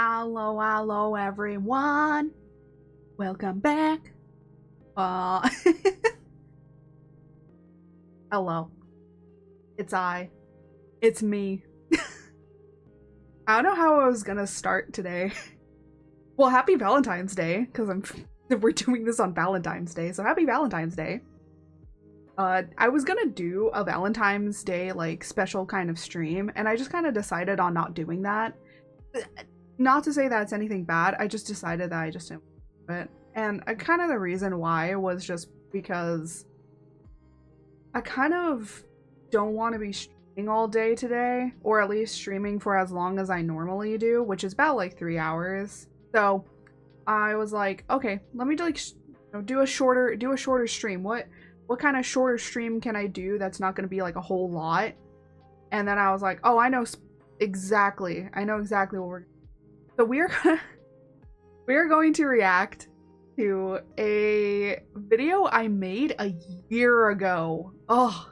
Hello, everyone. Welcome back. Uh, hello. It's I. It's me. I don't know how I was gonna start today. Well, happy Valentine's Day, because we're doing this on Valentine's Day, so happy Valentine's Day. I was gonna do a Valentine's Day, like, special kind of stream, and I just kind of decided on not doing that. Not to say that it's anything bad, I just decided that I just didn't do it. And kind of the reason why was just because I kind of don't want to be streaming all day today, or at least streaming for as long as I normally do, which is about like 3 hours. So I was like, okay, let me like do a shorter stream. What kind of shorter stream can I do that's not going to be like a whole lot? And then I was like, oh, I know exactly what we're. So we are going to react to a video I made a year ago. Oh,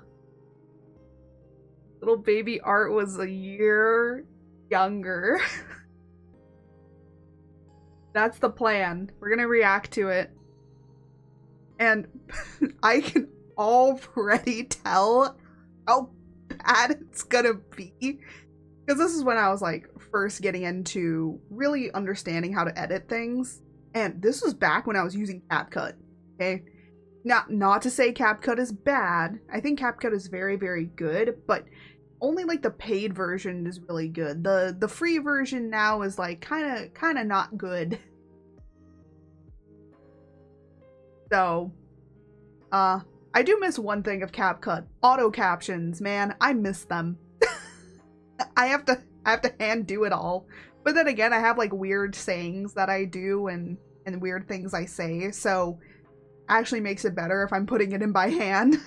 little baby Art was a year younger. That's the plan. We're gonna react to it. And I can already tell how bad it's gonna be. Because this is when I was like first getting into really understanding how to edit things. And this was back when I was using CapCut. Okay? Not to say CapCut is bad. I think CapCut is very, very good, but only like the paid version is really good. The free version now is like kinda not good. So I do miss one thing of CapCut. Auto captions, man. I miss them. I have to hand do it all. But then again, I have like weird sayings that I do and weird things I say, so actually makes it better if I'm putting it in by hand.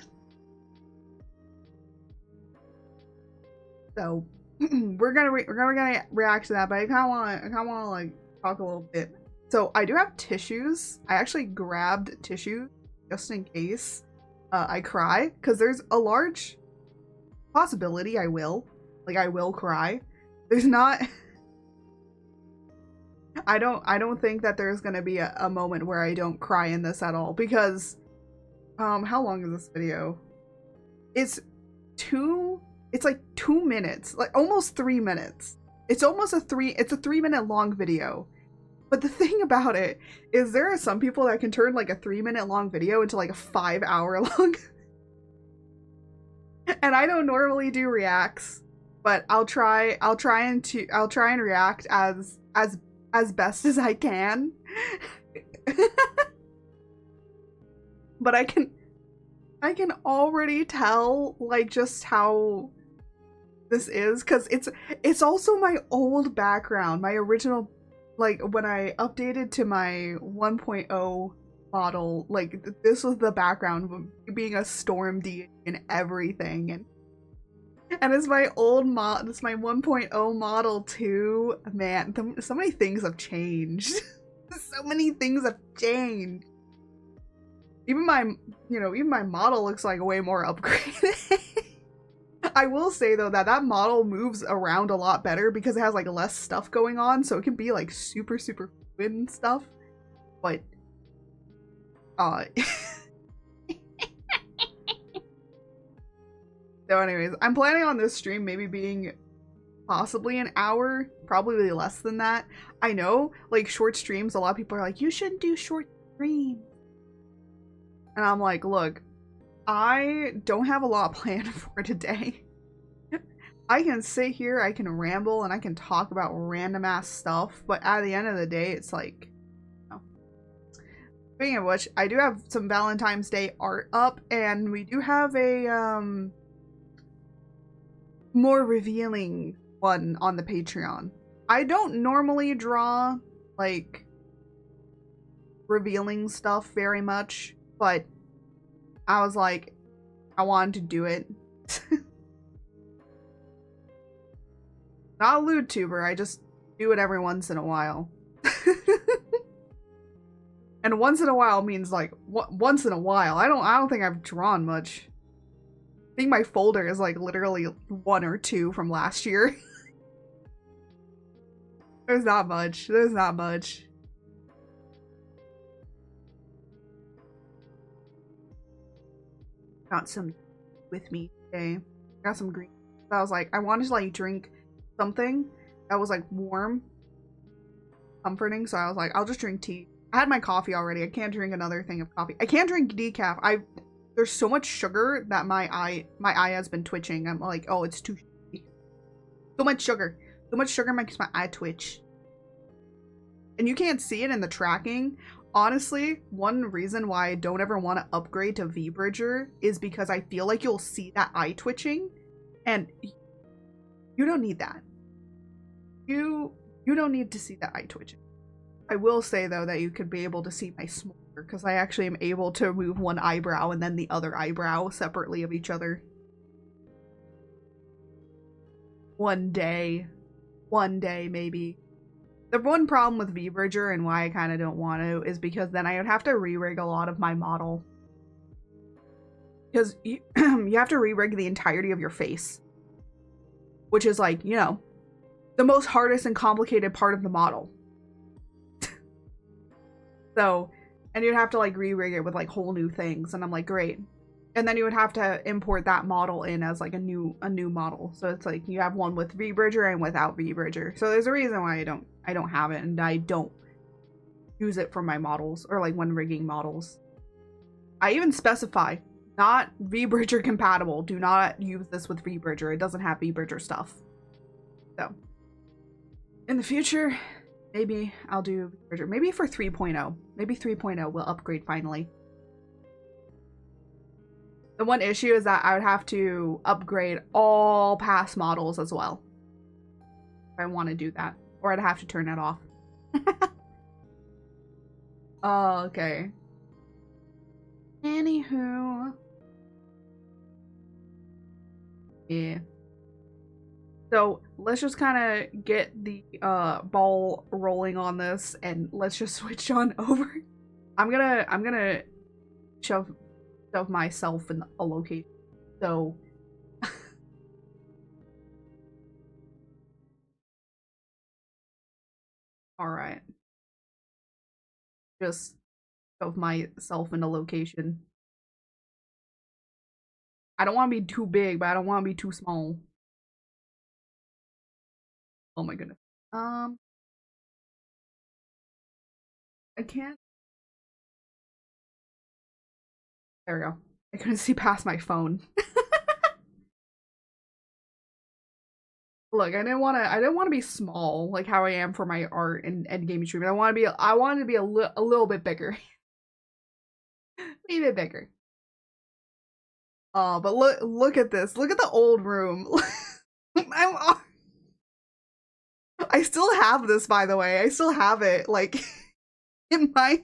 So we're gonna react to that, but I kinda wanna like talk a little bit. So I do have tissues. I actually grabbed tissues just in case I cry, because there's a large possibility I will cry. There's not I don't think that there's gonna be a moment where I don't cry in this at all, because how long is this video? It's like 2 minutes, like almost 3 minutes. It's almost a 3-minute long video. But the thing about it is there are some people that can turn like a 3-minute long video into like a 5-hour long. And I don't normally do reacts, but I'll try and react as best as I can. But I can already tell like just how this is, because it's also my old background, my original, like when I updated to my 1.0 model, like this was the background, being a storm deity and everything, and it's my old mod, it's my 1.0 model too. Man, so many things have changed. So many things have changed. Even my model looks like way more upgraded. I will say though that model moves around a lot better because it has like less stuff going on, so it can be like super fluid and stuff. But so anyways, I'm planning on this stream maybe being possibly an hour, probably less than that. I know, like short streams, a lot of people are like, you shouldn't do short streams. And I'm like, look, I don't have a lot planned for today. I can sit here, I can ramble, and I can talk about random ass stuff, but at the end of the day, it's like, no. Speaking of which, I do have some Valentine's Day art up, and we do have a more revealing one on the Patreon. I don't normally draw like revealing stuff very much, but I was like, I wanted to do it. Not a lewd tuber, I just do it every once in a while. And once in a while means like once in a while. I don't think I've drawn much. I think my folder is like literally 1 or 2 from last year. There's not much. There's not much. Got some with me today. Got some green. I was like, I wanted to like drink something that was like warm, comforting. So I was like, I'll just drink tea. I had my coffee already. I can't drink another thing of coffee. I can't drink decaf. There's so much sugar that my eye has been twitching. I'm like, oh, it's too so much sugar. So much sugar makes my eye twitch. And you can't see it in the tracking. Honestly, one reason why I don't ever want to upgrade to VBridger is because I feel like you'll see that eye twitching, and you don't need that. You don't need to see that eye twitching. I will say though that you could be able to see my smolder because I actually am able to move one eyebrow and then the other eyebrow separately of each other. One day maybe. The one problem with VBridger and why I kind of don't want to is because then I would have to re-rig a lot of my model. Because you have to re-rig the entirety of your face. Which is like, you know, the most hardest and complicated part of the model. So, and you'd have to like re-rig it with like whole new things. And I'm like, great. And then you would have to import that model in as like a new model. So it's like you have one with VBridger and without VBridger. So there's a reason why I don't have it and I don't use it for my models or like when rigging models. I even specify not VBridger compatible. Do not use this with VBridger. It doesn't have VBridger stuff. So in the future, maybe I'll do VBridger. Maybe for 3.0. Maybe 3.0 will upgrade finally. The one issue is that I would have to upgrade all past models as well. If I want to do that. Or I'd have to turn it off. Oh, okay. Anywho. Yeah. So let's just kind of get the ball rolling on this and let's just switch on over. I'm gonna shove myself in a location. So all right. Just shove myself in a location. I don't want to be too big, but I don't want to be too small. Oh my goodness. I can't. There we go. I couldn't see past my phone. Look, I didn't want to be small like how I am for my art and gaming stream. I wanted to be a little bit bigger. Maybe a bit bigger. Oh, but look at this. Look at the old room. I still have this, by the way. I still have it like in my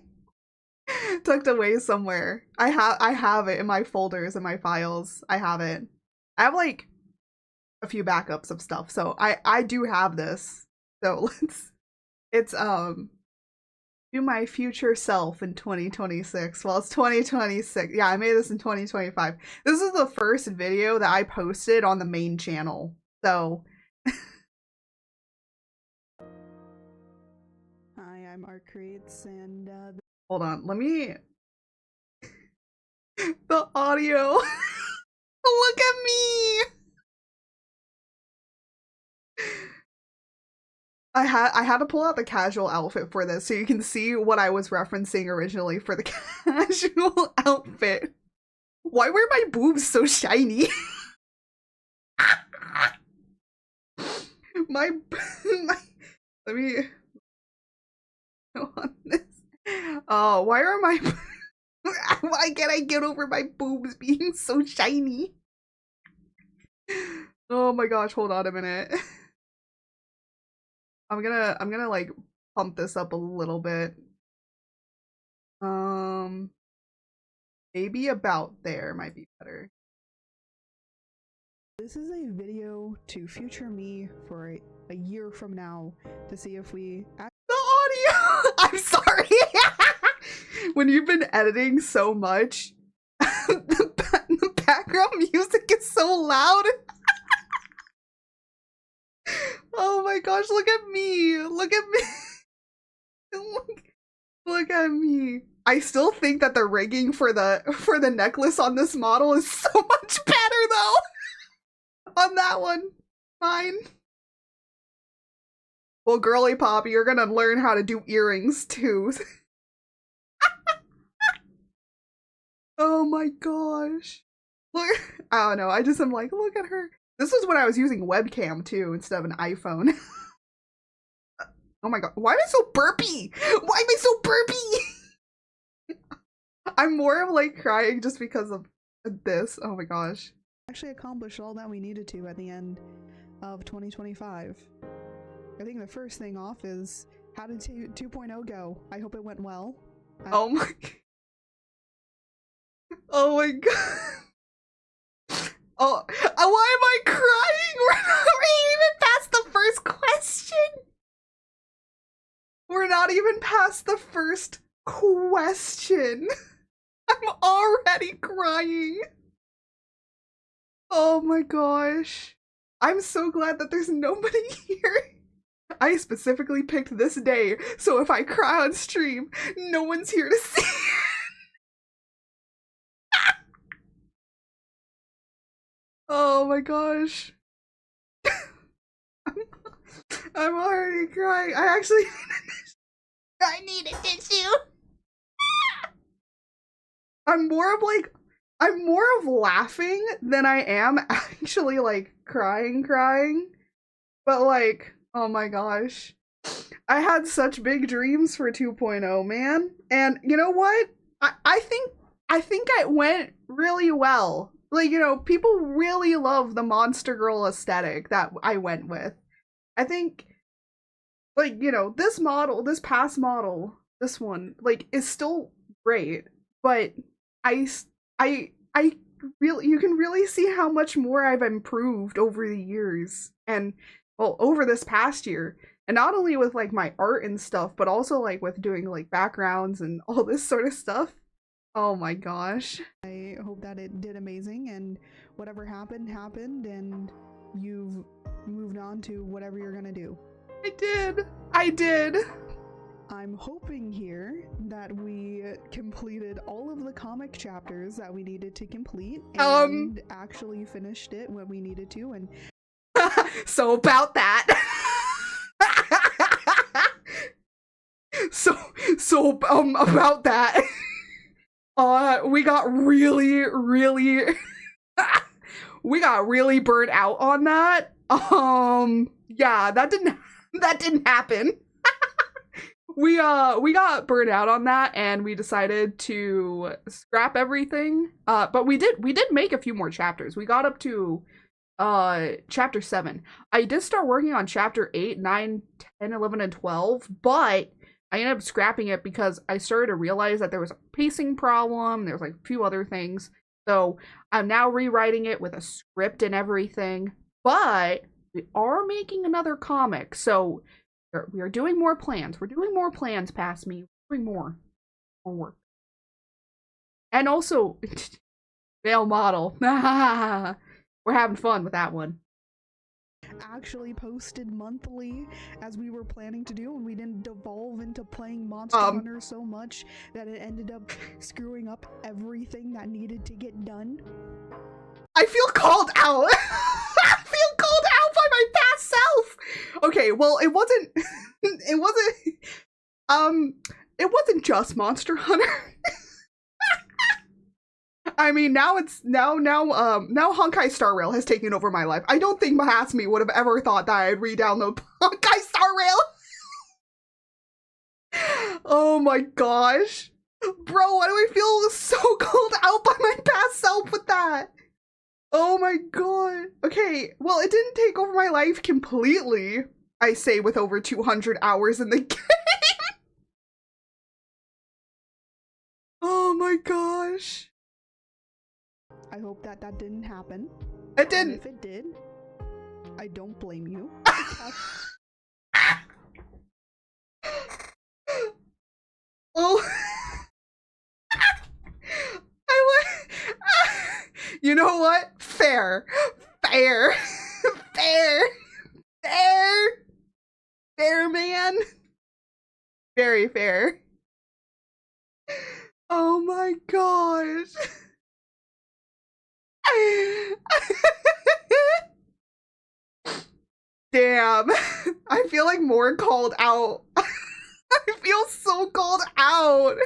tucked away somewhere. I have it in my folders and my files. I have it. I have like a few backups of stuff, so I do have this. So it's to my future self in 2026. Well, it's 2026. Yeah, I made this in 2025. This is the first video that I posted on the main channel. So hi, I'm Arcreates and hold on, let me the audio. Look at me. I had to pull out the casual outfit for this so you can see what I was referencing originally for the casual outfit. Why were my boobs so shiny? my let me go on this. Oh, why are my why can't I get over my boobs being so shiny? Oh my gosh, hold on a minute. I'm gonna like pump this up a little bit. Maybe about there might be better. This is a video to future me for a year from now to see if we the audio. I'm sorry. When you've been editing so much, the background music is so loud. Oh my gosh, look at me. Look at me. Look at me. I still think that the rigging for the necklace on this model is so much better though. On that one. Fine. Well, girly pop, you're gonna learn how to do earrings too. Oh my gosh. Look, I don't know. I just am like, look at her. This was when I was using webcam too instead of an iPhone. Oh my god. Why am I so burpy? Why am I so burpy? I'm more of like crying just because of this. Oh my gosh. Actually accomplished all that we needed to at the end of 2025. I think the first thing off is how did 2.0 go? I hope it went well. Oh my. Oh my god. Oh, why am I crying? We're not even past the first question. We're not even past the first question. I'm already crying. Oh my gosh. I'm so glad that there's nobody here. I specifically picked this day, so if I cry on stream, no one's here to see it. Oh my gosh. I'm already crying. I need a tissue. I'm more of laughing than I am actually like crying. But like, oh my gosh. I had such big dreams for 2.0, man. And you know what? I think it went really well. Like, you know, people really love the Monster Girl aesthetic that I went with. I think, like, you know, this past model, this one, like, is still great, but I really, you can really see how much more I've improved over the years, and, well, over this past year, and not only with, like, my art and stuff, but also, like, with doing, like, backgrounds and all this sort of stuff. Oh my gosh. I hope that it did amazing and whatever happened, and you've moved on to whatever you're gonna do. I did. I'm hoping here that we completed all of the comic chapters that we needed to complete and actually finished it when we needed to. And so about that. About that. We got really we got really burnt out on that. Yeah, that didn't happen. We got burnt out on that and we decided to scrap everything. But we did make a few more chapters. We got up to chapter 7. I did start working on chapter 8, 9, 10, 11, and 12, but I ended up scrapping it because I started to realize that there was a pacing problem. There was like a few other things. So I'm now rewriting it with a script and everything. But we are making another comic. So we are doing more plans. We're doing more plans past me. We're doing more work. And also, male model. We're having fun with that one. Actually posted monthly as we were planning to do, and we didn't devolve into playing Monster Hunter so much that it ended up screwing up everything that needed to get done. I feel called out. I feel called out by my past self. Okay, well, it wasn't just Monster Hunter. I mean, now Honkai Star Rail has taken over my life. I don't think Mahasmi would have ever thought that I'd re-download Honkai Star Rail. Oh my gosh. Bro, why do I feel so called out by my past self with that? Oh my god. Okay, well, it didn't take over my life completely, I say, with over 200 hours in the game. Oh my gosh. I hope that didn't happen. It didn't. And if it did, I don't blame you. Oh. You know what? Fair. Fair, man. Very fair. Oh my gosh. Damn. I feel like more called out. I feel so called out.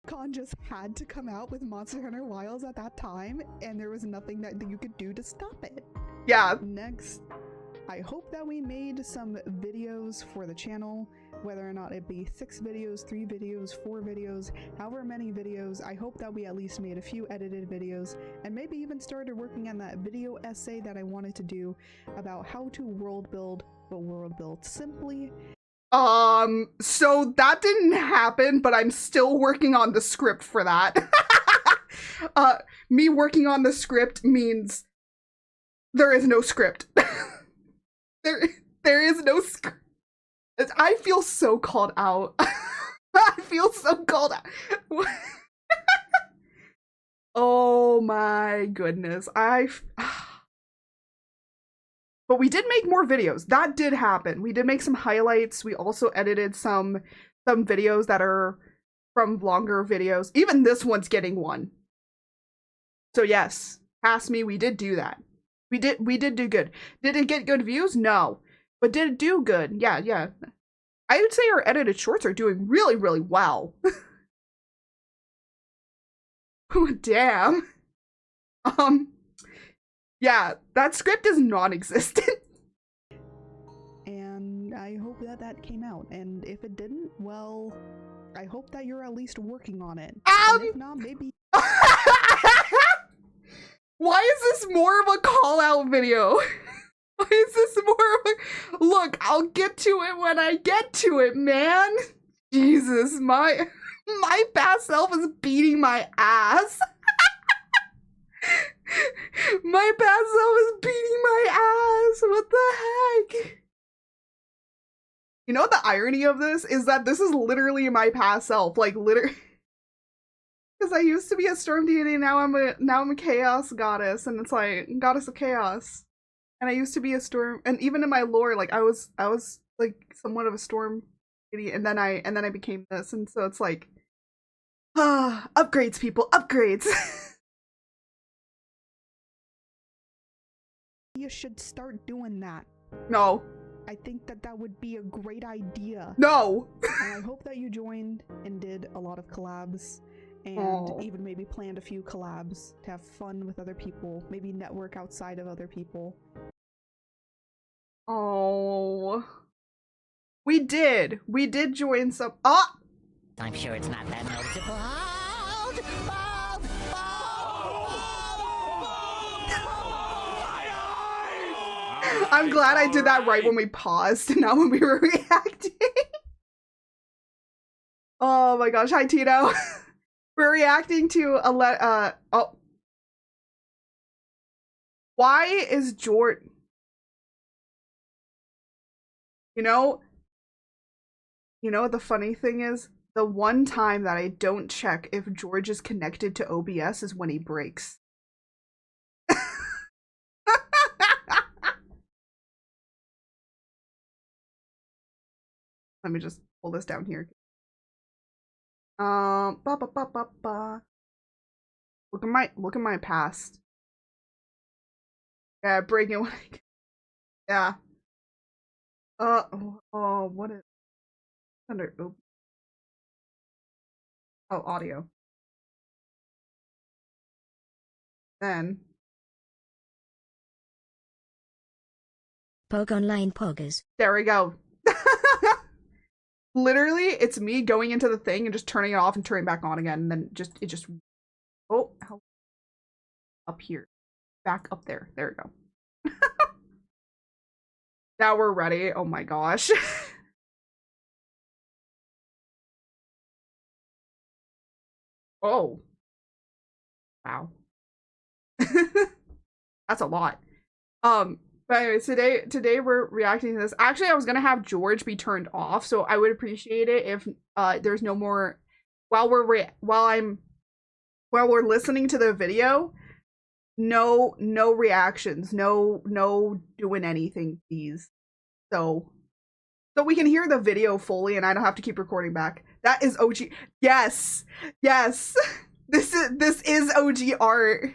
Con just had to come out with Monster Hunter Wilds at that time, and there was nothing that you could do to stop it. Yeah. Next, I hope that we made some videos for the channel, whether or not it be 6 videos, 3 videos, 4 videos, however many videos. I hope that we at least made a few edited videos, and maybe even started working on that video essay that I wanted to do about how to world build, but world build simply. So that didn't happen, but I'm still working on the script for that. Me working on the script means there is no script. There is no script. I feel so called out. I feel so called out. Oh my goodness. But we did make more videos. That did happen. We did make some highlights. We also edited some videos that are from longer videos. Even this one's getting one. So yes, past me, we did do that. We did do good. Did it get good views? No. But did it do good? Yeah. I would say our edited shorts are doing really, really well. Damn. Yeah, that script is non-existent. And I hope that that came out. And if it didn't, well, I hope that you're at least working on it. And if not, maybe. Why is this more of a call-out video? Why is this more of a... Look, I'll get to it when I get to it, man. Jesus, my past self is beating my ass. My past self is beating my ass. What the heck? You know what the irony of this is? That this is literally my past self. Like, literally. Because I used to be a storm deity, now I'm a chaos goddess, and it's like goddess of chaos. And I used to be a storm, and even in my lore, like I was like somewhat of a storm deity, and then I became this, and so it's like, upgrades, people, upgrades. You should start doing that. No. I think that that would be a great idea. No. And I hope that you joined and did a lot of collabs. And even maybe planned a few collabs to have fun with other people, maybe network outside of other people. Oh, we did join some. I'm sure it's not that noticeable. I'm glad I did that right when we paused, not when we were reacting. Oh my gosh, hi Tito. We're reacting to a why is George... You know what the funny thing is? The one time that I don't check if George is connected to OBS is when he breaks. Let me just pull this down here. Look at my past. Yeah, breaking when yeah. What is under audio. Then Pog Online Poggers. There we go. Literally, it's me going into the thing and just turning it off and turning it back on again, and then it just up here. Back up there. There we go. Now we're ready. Oh my gosh. Oh. Wow. That's a lot. But anyways, today we're reacting to this. Actually, I was gonna have George be turned off, so I would appreciate it if there's no more while we're listening to the video. No reactions. No doing anything, please. So we can hear the video fully and I don't have to keep recording back. That is OG. Yes. Yes. This is OG art.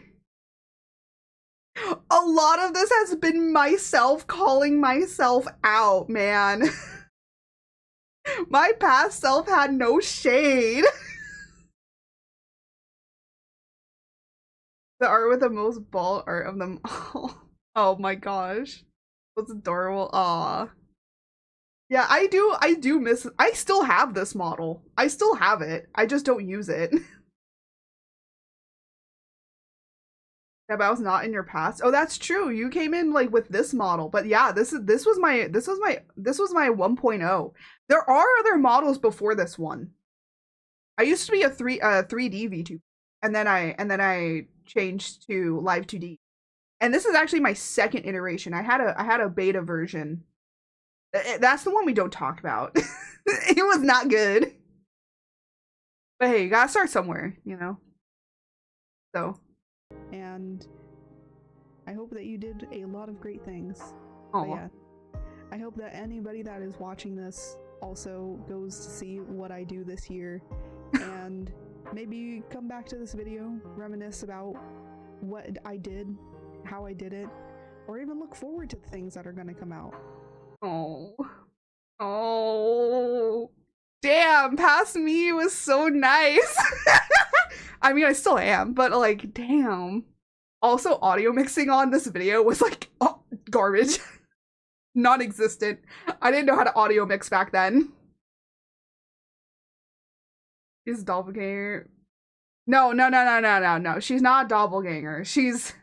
A lot of this has been myself calling myself out, man. My past self had no shade. The art with the most bald art of them all. Oh my gosh. That's adorable. Aw. Yeah, I do miss, I still have this model. I still have it. I just don't use it. Yeah, but I was not in your past. Oh, that's true. You came in like with this model. But yeah, this was my 1.0. There are other models before this one. I used to be a 3D VTuber, and then I changed to Live 2D. And this is actually my second iteration. I had a beta version. That's the one we don't talk about. It was not good. But hey, you gotta start somewhere, you know? So. And I hope that you did a lot of great things. Oh yeah, I hope that anybody that is watching this also goes to see what I do this year and maybe come back to this video, reminisce about what I did, how I did it, or even look forward to the things that are going to come out. Oh, damn, past me was so nice. I mean, I still am, but like, damn. Also, audio mixing on this video was like, oh, garbage. Non-existent. I didn't know how to audio mix back then. She's a doppelganger. No. She's not a doppelganger. She's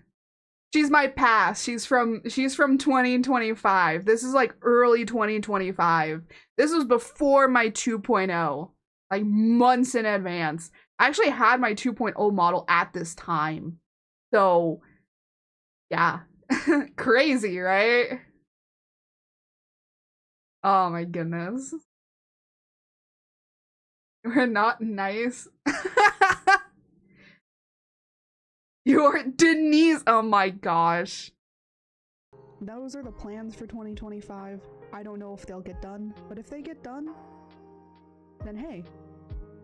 my past. She's from 2025. This is like early 2025. This was before my 2.0. Like months in advance. I actually had my 2.0 model at this time. So, yeah. Crazy, right? Oh my goodness. We're not nice. You're Denise. Oh my gosh. Those are the plans for 2025. I don't know if they'll get done, but if they get done, then hey,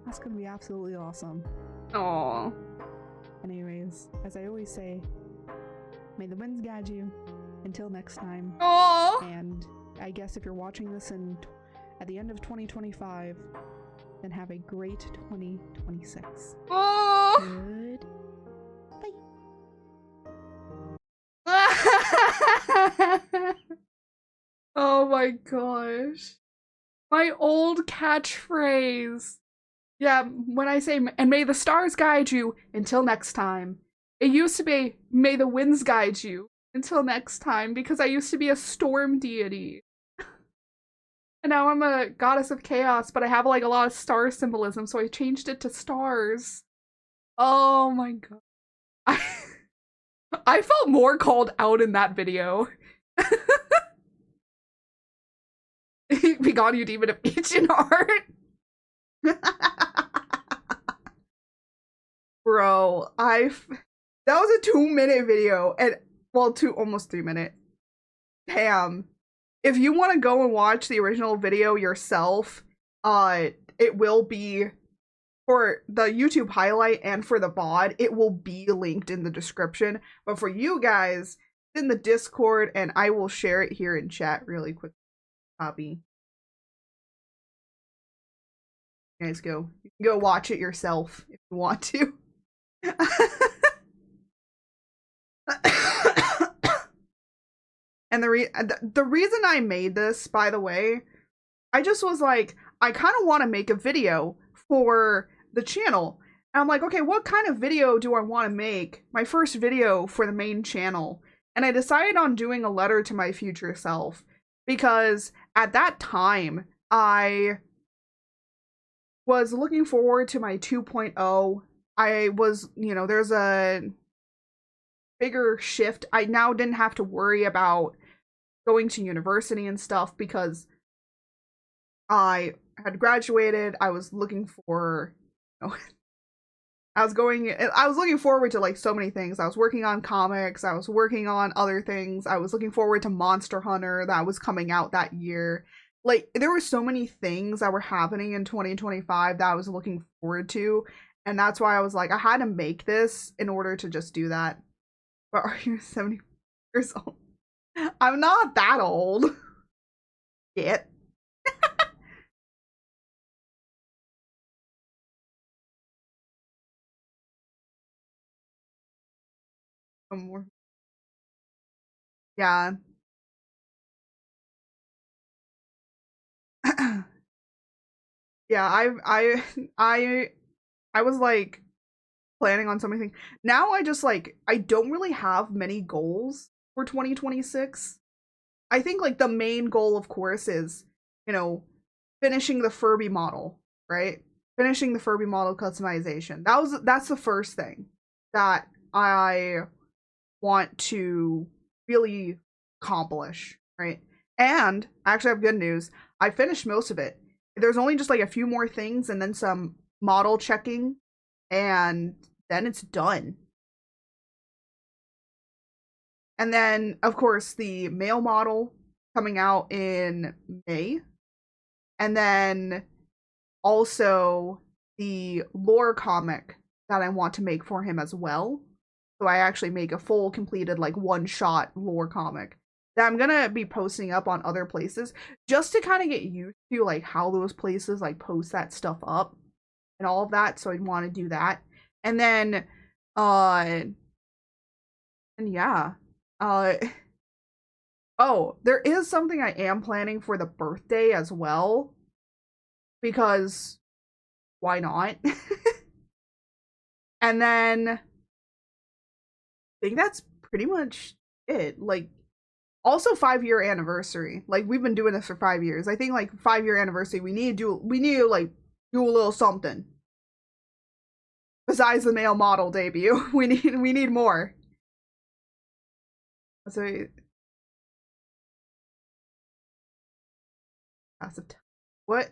that's gonna be absolutely awesome. Aww. Anyways, as I always say, may the winds guide you. Until next time. Aww. And I guess if you're watching this at the end of 2025, then have a great 2026. Aww. Good. Oh my gosh. My old catchphrase. Yeah, when I say, and may the stars guide you until next time. It used to be, may the winds guide you until next time, because I used to be a storm deity. And now I'm a goddess of chaos, but I have like a lot of star symbolism, so I changed it to stars. Oh my god. I felt more called out in that video. We got you, demon of ancient art. Bro, that was a 2-minute video, and well, almost 3-minute. Damn. If you want to go and watch the original video yourself, it will be for the YouTube highlight and for the VOD. It will be linked in the description. But for you guys, it's in the Discord, and I will share it here in chat really quick. Copy. You guys go. You can go watch it yourself if you want to. And the reason I made this, by the way, I just was like, I kind of want to make a video for the channel. And I'm like, okay, what kind of video do I want to make? My first video for the main channel. And I decided on doing a letter to my future self. Because at that time, I was looking forward to my 2.0. I was, you know, there's a bigger shift. I now didn't have to worry about going to university and stuff because I had graduated. I was looking for, you know, I was looking forward to like so many things. I was working on comics, I was working on other things. I was looking forward to Monster Hunter that was coming out that year. Like there were so many things that were happening in 2025 that I was looking forward to, and that's why I was like I had to make this in order to just do that. But are you 70 years old? I'm not that old. Yet. More. Yeah. Yeah, I was like planning on so many things. Now I just like I don't really have many goals for 2026. I think like the main goal of course is, you know, finishing the Furby model, right? Finishing the Furby model customization. That's the first thing that I want to really accomplish, right? And I actually have good news. I finished most of it. There's only just like a few more things and then some model checking, and then it's done. And then, of course, the male model coming out in May. And then also the lore comic that I want to make for him as well. So I actually make a full completed like one-shot lore comic that I'm gonna be posting up on other places just to kind of get used to like how those places like post that stuff up and all of that. So I'd want to do that. And then and yeah. Uh oh, there is something I am planning for the birthday as well. Because why not? And then I think that's pretty much it. Like also 5-year anniversary. Like we've been doing this for 5 years. I think like 5-year anniversary we need to like do a little something. Besides the male model debut. We need more. So passive time. What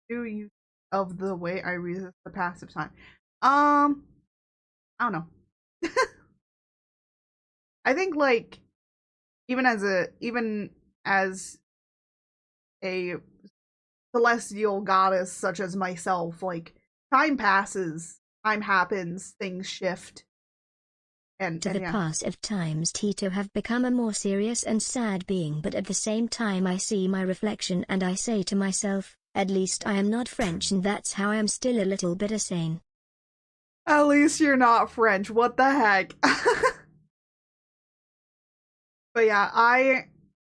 do you of the way I resist the passive time? I don't know. I think like even as a celestial goddess such as myself, like time passes, time happens, things shift. And To the yeah. passive times Tito have become a more serious and sad being, but at the same time I see my reflection and I say to myself, at least I am not French, and that's how I am still a little bit sane. At least you're not French. What the heck? But yeah, I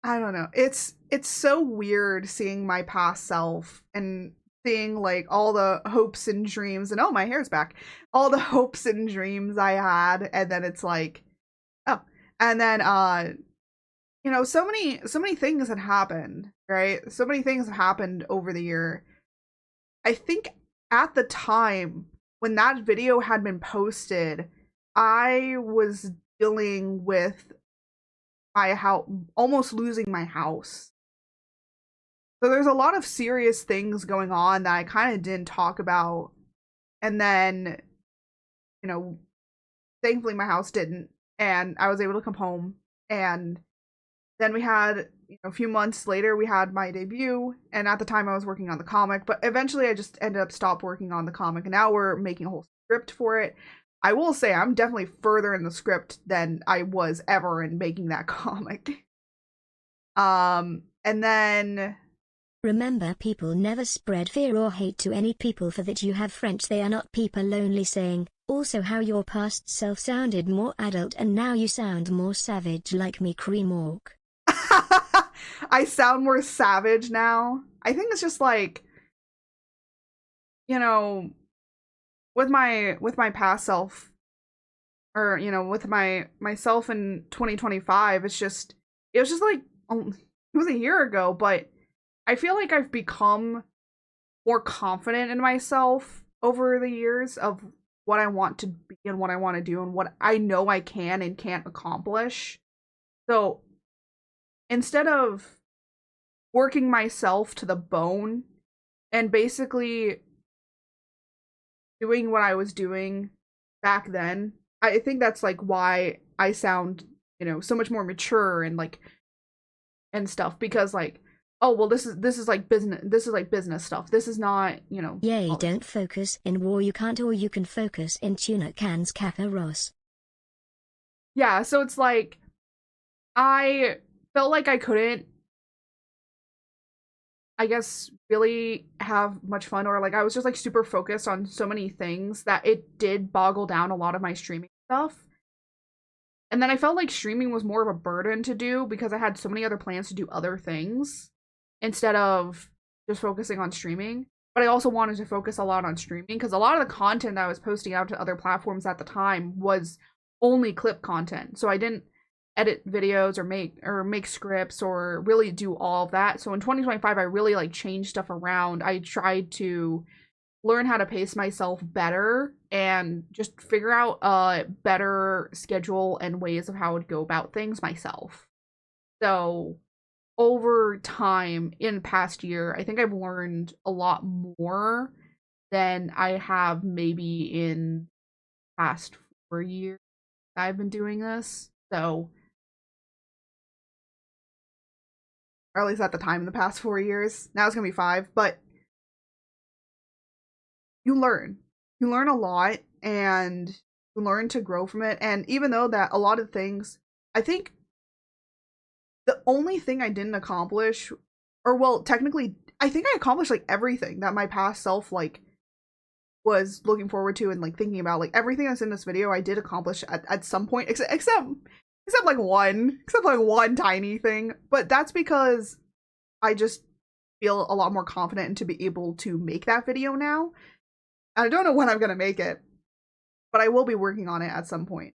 don't know. It's so weird seeing my past self and seeing like all the hopes and dreams and oh, my hair's back. All the hopes and dreams I had, and then it's like oh, and then you know, so many things had happened, right? So many things have happened over the year. I think at the time when that video had been posted, I was dealing with my house, almost losing my house. So there's a lot of serious things going on that I kind of didn't talk about. And then, you know, thankfully my house didn't, and I was able to come home. And then we had, you know, a few months later, we had my debut. And at the time I was working on the comic, but eventually I just ended up stopped working on the comic. And now we're making a whole script for it. I will say I'm definitely further in the script than I was ever in making that comic. And then Remember, people never spread fear or hate to any people, for that you have French, they are not people only saying. Also how your past self sounded more adult and now you sound more savage like me, cream orc. I sound more savage now. I think it's just like, you know, with my past self, or you know, with myself in 2025, it was just like it was a year ago, but I feel like I've become more confident in myself over the years of what I want to be and what I want to do and what I know I can and can't accomplish. So instead of working myself to the bone and basically doing what I was doing back then, I think that's like why I sound, you know, so much more mature and like and stuff, because like, oh well, this is like business stuff. This is not, you know. Yay, don't focus in war you can't, or you can focus in tuna cans, Kappa Ross. Yeah, so it's like I felt like I couldn't, I guess, really have much fun, or like I was just like super focused on so many things that it did boggle down a lot of my streaming stuff. And then I felt like streaming was more of a burden to do because I had so many other plans to do other things instead of just focusing on streaming. But I also wanted to focus a lot on streaming because a lot of the content that I was posting out to other platforms at the time was only clip content. So I didn't edit videos or make scripts or really do all of that. So in 2025, I really like changed stuff around. I tried to learn how to pace myself better and just figure out a better schedule and ways of how I would go about things myself. So over time in the past year, I think I've learned a lot more than I have maybe in past 4 years I've been doing this. So, or at least at the time in the past 4 years. Now it's gonna be 5, but you learn a lot and you learn to grow from it. And even though that a lot of things, I think the only thing I didn't accomplish, or well, technically I think I accomplished like everything that my past self like was looking forward to and like thinking about. Like everything that's in this video I did accomplish at some point, except like one tiny thing. But that's because I just feel a lot more confident and to be able to make that video now. I don't know when I'm gonna make it, but I will be working on it at some point.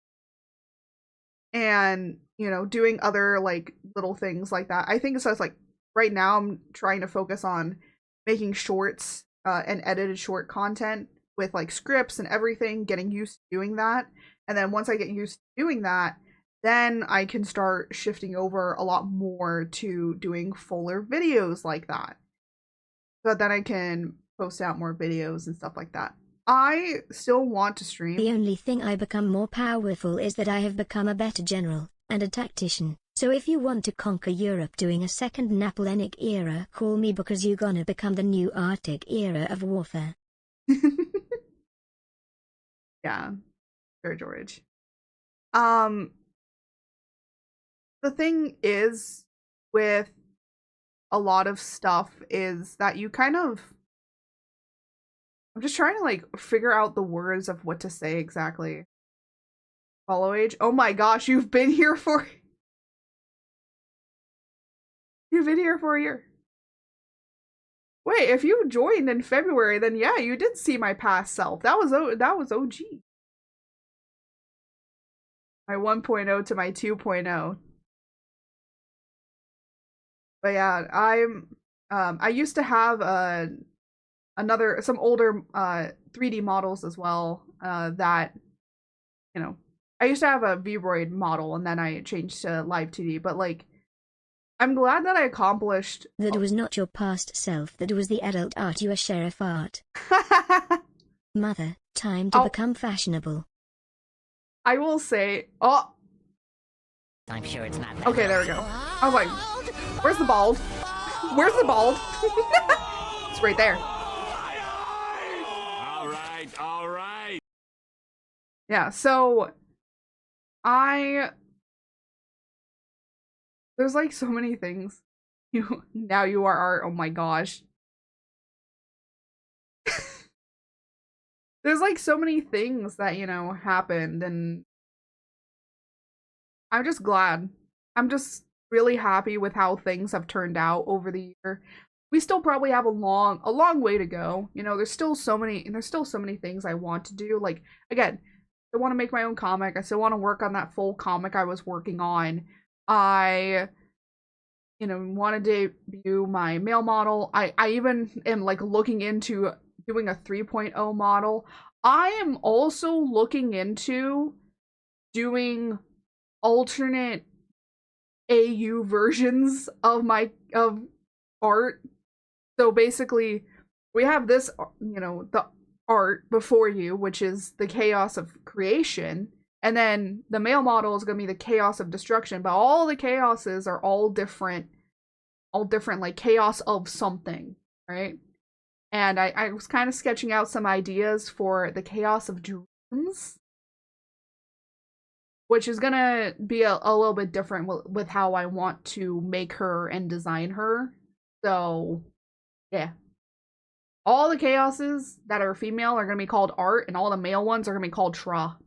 And, you know, doing other like little things like that. I think so. It's like right now I'm trying to focus on making shorts and edited short content with like scripts and everything, getting used to doing that. And then once I get used to doing that, then I can start shifting over a lot more to doing fuller videos like that. So then I can post out more videos and stuff like that. I still want to stream. The only thing I become more powerful is that I have become a better general and a tactician. So if you want to conquer Europe doing a second Napoleonic era, call me, because you gonna become the new Arctic era of warfare. Yeah, sure, George. The thing is with a lot of stuff is that you kind of, I'm just trying to like figure out the words of what to say exactly. Follow age? Oh my gosh, you've been here for a year. Wait, if you joined in February, then yeah, you did see my past self. That was OG. My 1.0 to my 2.0. But yeah, I used to have some older 3D models as well, that, you know, I used to have a Vroid model and then I changed to live 2D, but like I'm glad that I accomplished. That was not your past self, that was the adult art, you a sheriff art. Mother, time to become fashionable. I will say, I'm sure it's not that. Okay, there we go. I was like, where's the bald? Where's the bald? It's right there. All right. Yeah, so there's like so many things. Now you are art. Oh my gosh. There's like so many things that, you know, happened, and I'm just glad. I'm just really happy with how things have turned out over the year. We still probably have a long way to go. You know, there's still so many things I want to do. Like, again, I want to make my own comic. I still want to work on that full comic I was working on. I, you know, want to debut my male model. I even am like looking into doing a 3.0 model. I am also looking into doing alternate AU versions of art. So basically we have this, you know, art before you, which is the chaos of creation, and then the male model is going to be the chaos of destruction. But all the chaoses are all different, like chaos of something, right? And I was kind of sketching out some ideas for the chaos of dreams, which is gonna be a little bit different with how I want to make her and design her. So, yeah. All the chaoses that are female are gonna be called art, and all the male ones are gonna be called tra.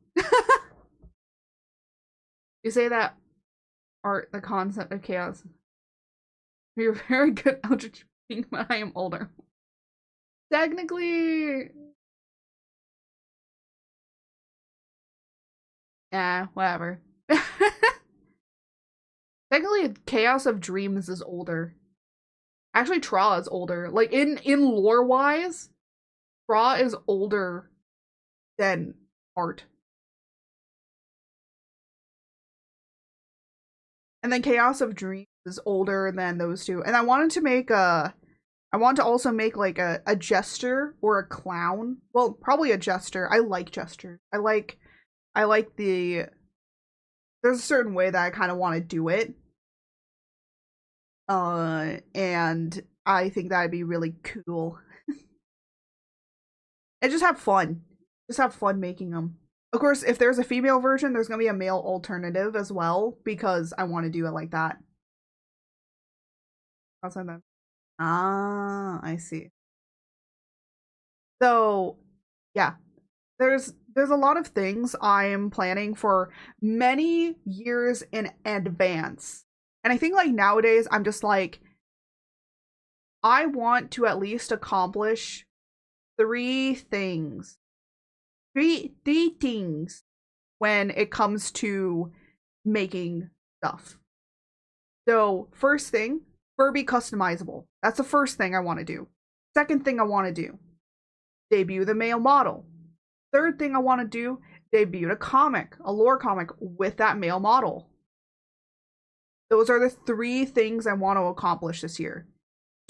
You say that art, the concept of chaos. You're very good algebra, but I am older. Technically... yeah, whatever. Technically, Chaos of Dreams is older. Actually, Tra is older. Like, in lore-wise, Tra is older than Art. And then Chaos of Dreams is older than those two. And I wanted to make I want to also make, like, a jester or a clown. Well, probably a jester. I like jesters. I like the... there's a certain way that I kind of want to do it. And I think that'd be really cool. And just have fun. Just have fun making them. Of course, if there's a female version, there's gonna be a male alternative as well, because I want to do it like that. Outside that. Ah, I see. So, yeah. There's a lot of things I am planning for many years in advance. And I think, like, nowadays, I'm just like, I want to at least accomplish three things. Three things when it comes to making stuff. So, first thing, Furby customizable. That's the first thing I want to do. Second thing I want to do, debut the male model. Third thing I want to do, debut a lore comic with that male model. Those are the three things I want to accomplish this year.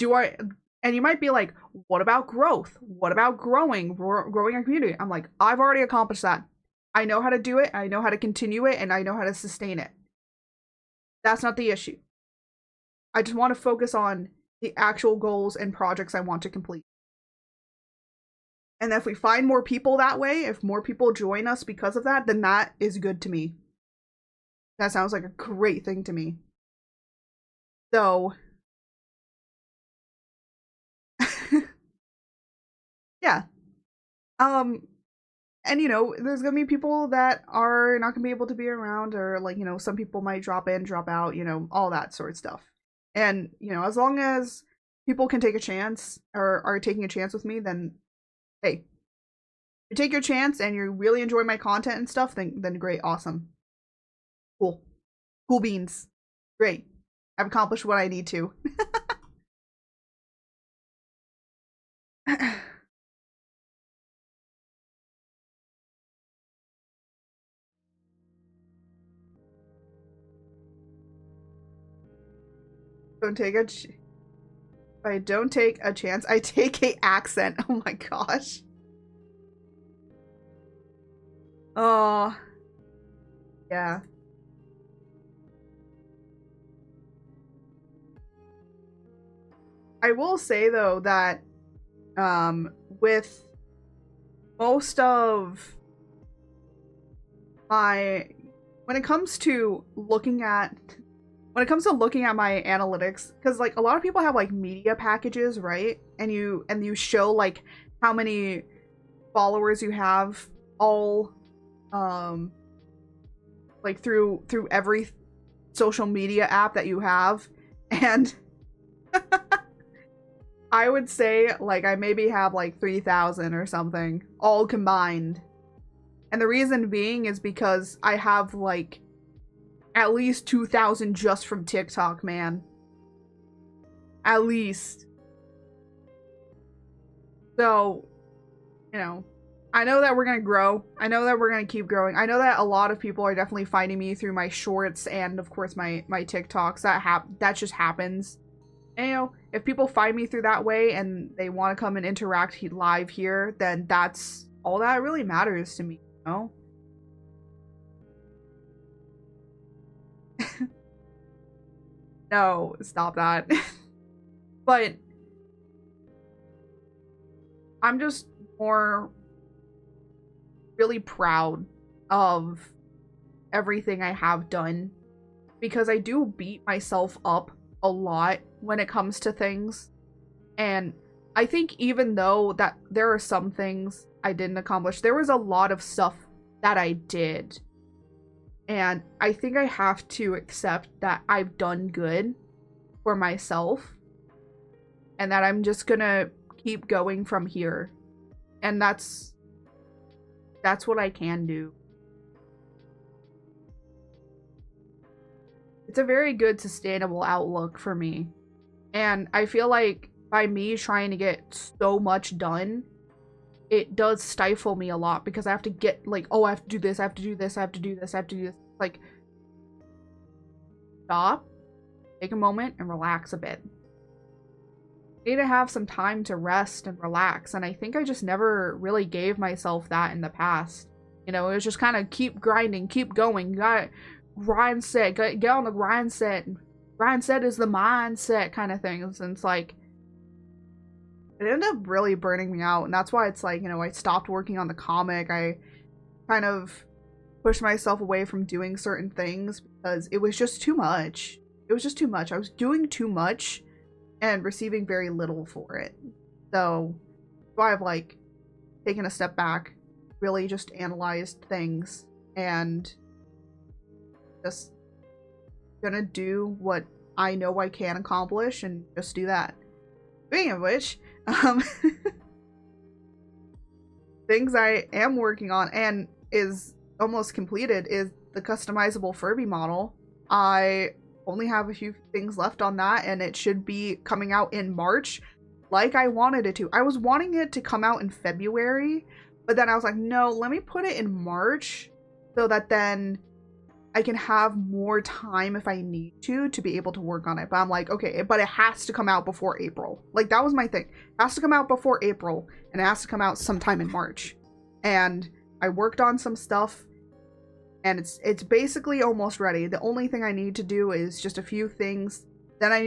And you might be like, what about growth? What about growing a community? I'm like, I've already accomplished that. I know how to do it, I know how to continue it, and I know how to sustain it. That's not the issue. I just want to focus on the actual goals and projects I want to complete. And if we find more people that way, if more people join us because of that, then that is good to me. That sounds like a great thing to me. So, yeah. And you know, there's gonna be people that are not gonna be able to be around, or like, you know, some people might drop in, drop out, you know, all that sort of stuff. And, you know, as long as people can take a chance or are taking a chance with me, then hey, you take your chance and you really enjoy my content and stuff, then great, awesome. Cool. Cool beans. Great. I've accomplished what I need to. If I don't take a chance, I take a accent. Oh my gosh. Oh. Yeah. I will say though that with most of my when it comes to looking at my analytics, because like a lot of people have like media packages, right? And you show like how many followers you have all like through every social media app that you have, and I would say like I maybe have like 3,000 or something all combined. And the reason being is because I have like at least 2,000 just from TikTok, man. At least. So, you know, I know that we're gonna grow. I know that we're gonna keep growing. I know that a lot of people are definitely finding me through my shorts and of course my TikToks. That just happens. And, you know, if people find me through that way and they want to come and interact live here, then that's all that really matters to me, you know? No, stop that. But I'm just more really proud of everything I have done, because I do beat myself up a lot when it comes to things. And I think even though that there are some things I didn't accomplish, there was a lot of stuff that I did. And I think I have to accept that I've done good for myself and that I'm just gonna keep going from here. And that's what I can do. It's a very good sustainable outlook for me. And I feel like by me trying to get so much done, it does stifle me a lot, because I have to get like, oh, I have to do this, I have to do this, I have to do this, I have to do this. Like, stop, take a moment, and relax a bit. I need to have some time to rest and relax, and I think I just never really gave myself that in the past. You know, it was just kind of keep grinding, keep going, got grind set, get on the grind set. Grind set is the mindset kind of things, and it's like, it ended up really burning me out, and that's why it's like, you know, I stopped working on the comic. I kind of pushed myself away from doing certain things because it was just too much. It was just too much. I was doing too much and receiving very little for it. So that's why I've like taken a step back, really just analyzed things, and just gonna do what I know I can accomplish and just do that. Speaking of which, things I am working on and is almost completed is the customizable Furby model. I only have a few things left on that, and it should be coming out in March like I wanted it to. I was wanting it to come out in February, but then I was like, no, let me put it in March so that then I can have more time if I need to be able to work on it. But I'm like, okay, but it has to come out before April. Like, that was my thing. It has to come out before April, and it has to come out sometime in March. And I worked on some stuff, and it's basically almost ready. The only thing I need to do is just a few things. Then I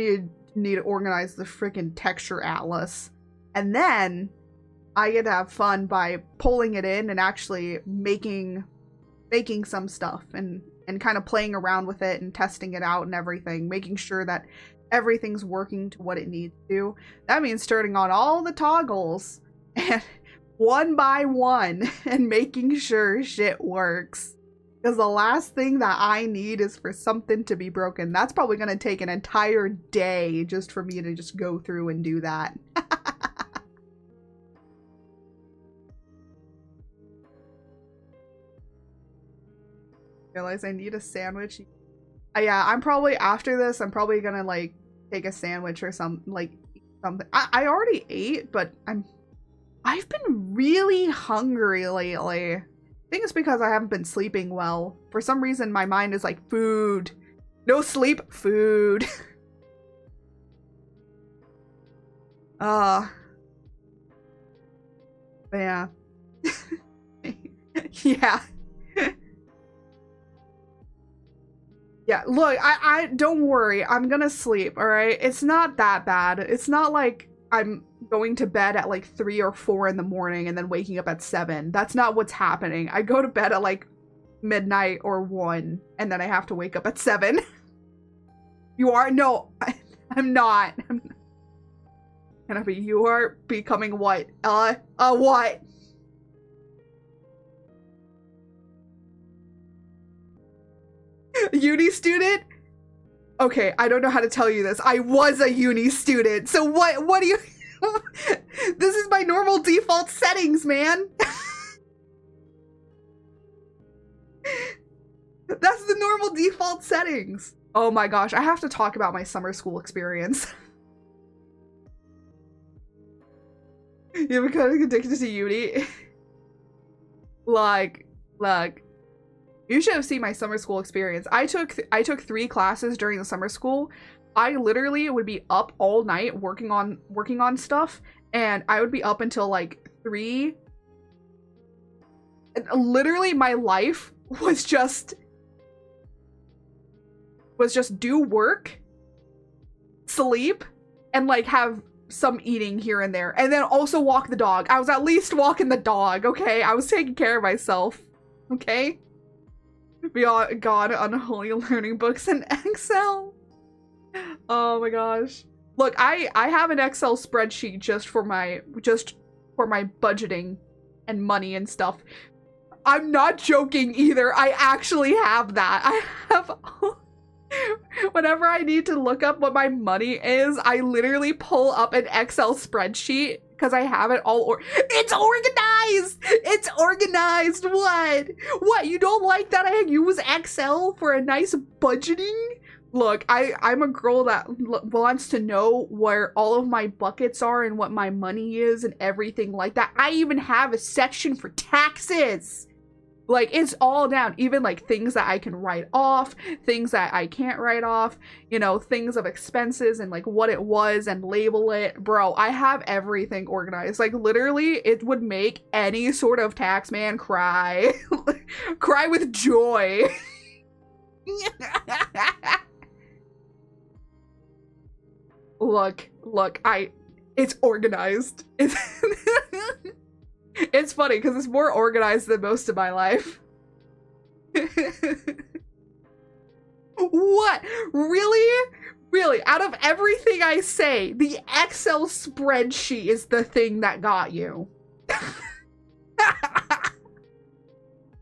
need to organize the freaking texture atlas. And then I get to have fun by pulling it in and actually making some stuff and kind of playing around with it and testing it out and everything, making sure that everything's working to what it needs to. That means turning on all the toggles and one by one and making sure shit works. Because the last thing that I need is for something to be broken. That's probably going to take an entire day just for me to just go through and do that. Realize I need a sandwich. Yeah, I'm probably, after this, I'm probably gonna like take a sandwich or something. I already ate, but I've been really hungry lately. I think it's because I haven't been sleeping well. For some reason, my mind is like, food. No sleep, food. Yeah. Yeah. Yeah, look, I don't worry. I'm gonna sleep, alright? It's not that bad. It's not like I'm going to bed at like 3 or 4 in the morning and then waking up at 7. That's not what's happening. I go to bed at like midnight or 1, and then I have to wake up at 7. You are? No, I'm not. You are becoming what? What? Uni student? Okay, I don't know how to tell you this. I was a uni student. So what do you... This is my normal default settings, man. That's the normal default settings. Oh my gosh, I have to talk about my summer school experience. You're becoming addicted to uni. Like, you should have seen my summer school experience. I took 3 classes during the summer school. I literally would be up all night working on stuff, and I would be up until like 3. And literally my life was just do work, sleep, and like have some eating here and there, and then also walk the dog. I was at least walking the dog, okay? I was taking care of myself, okay? Beyond God, unholy learning books and Excel. Oh my gosh. Look, I have an Excel spreadsheet just for my budgeting and money and stuff. I'm not joking either. I actually have that. I have whenever I need to look up what my money is, I literally pull up an Excel spreadsheet because I have it all it's organized! It's organized! What? You don't like that I use Excel for a nice budgeting? Look, I'm a girl that wants to know where all of my buckets are and what my money is and everything like that. I even have a section for taxes. Like, it's all down, even like things that I can write off, things that I can't write off, you know, things of expenses and like what it was and label it. Bro, I have everything organized. Like, literally, it would make any sort of tax man cry. Cry with joy. Look, it's organized. It's funny because it's more organized than most of my life. What? Really? Really? Out of everything I say, the Excel spreadsheet is the thing that got you.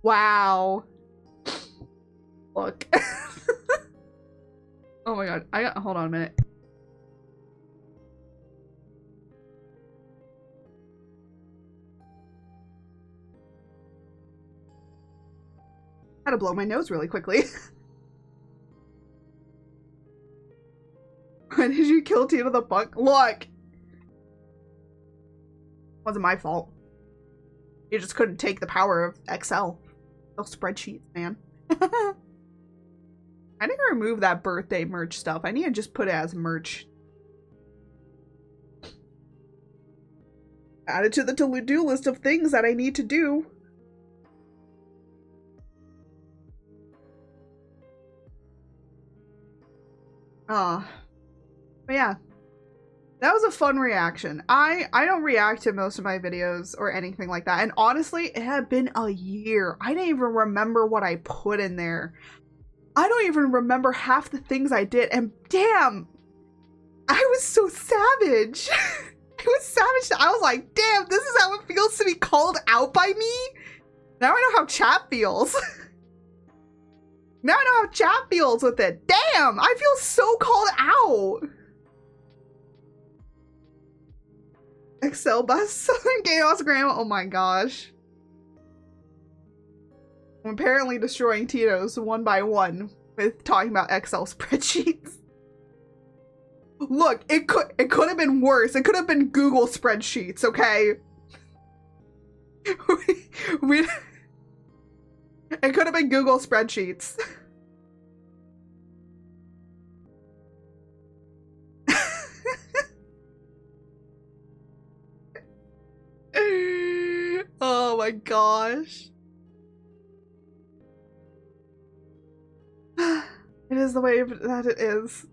Wow. Look. Oh my god. Hold on a minute. I had to blow my nose really quickly. Why did you kill Tina the Buck? Look! Wasn't my fault. You just couldn't take the power of Excel. Those spreadsheets, man. I need to remove that birthday merch stuff. I need to just put it as merch. Add it to the to-do list of things that I need to do. But yeah, that was a fun reaction. I don't react to most of my videos or anything like that. And honestly, it had been a year. I didn't even remember what I put in there. I don't even remember half the things I did. And damn, I was so savage. I was savage. I was like, damn, this is how it feels to be called out by me? Now I know how chat feels. Now I know how chat feels with it. Damn, I feel so called out. Excel bus, Southern Chaos Grandma. Oh my gosh. I'm apparently destroying Tito's one by one with talking about Excel spreadsheets. Look, it could have been worse. It could have been Google spreadsheets, okay? It could have been Google spreadsheets. Oh my gosh. It is the way that it is.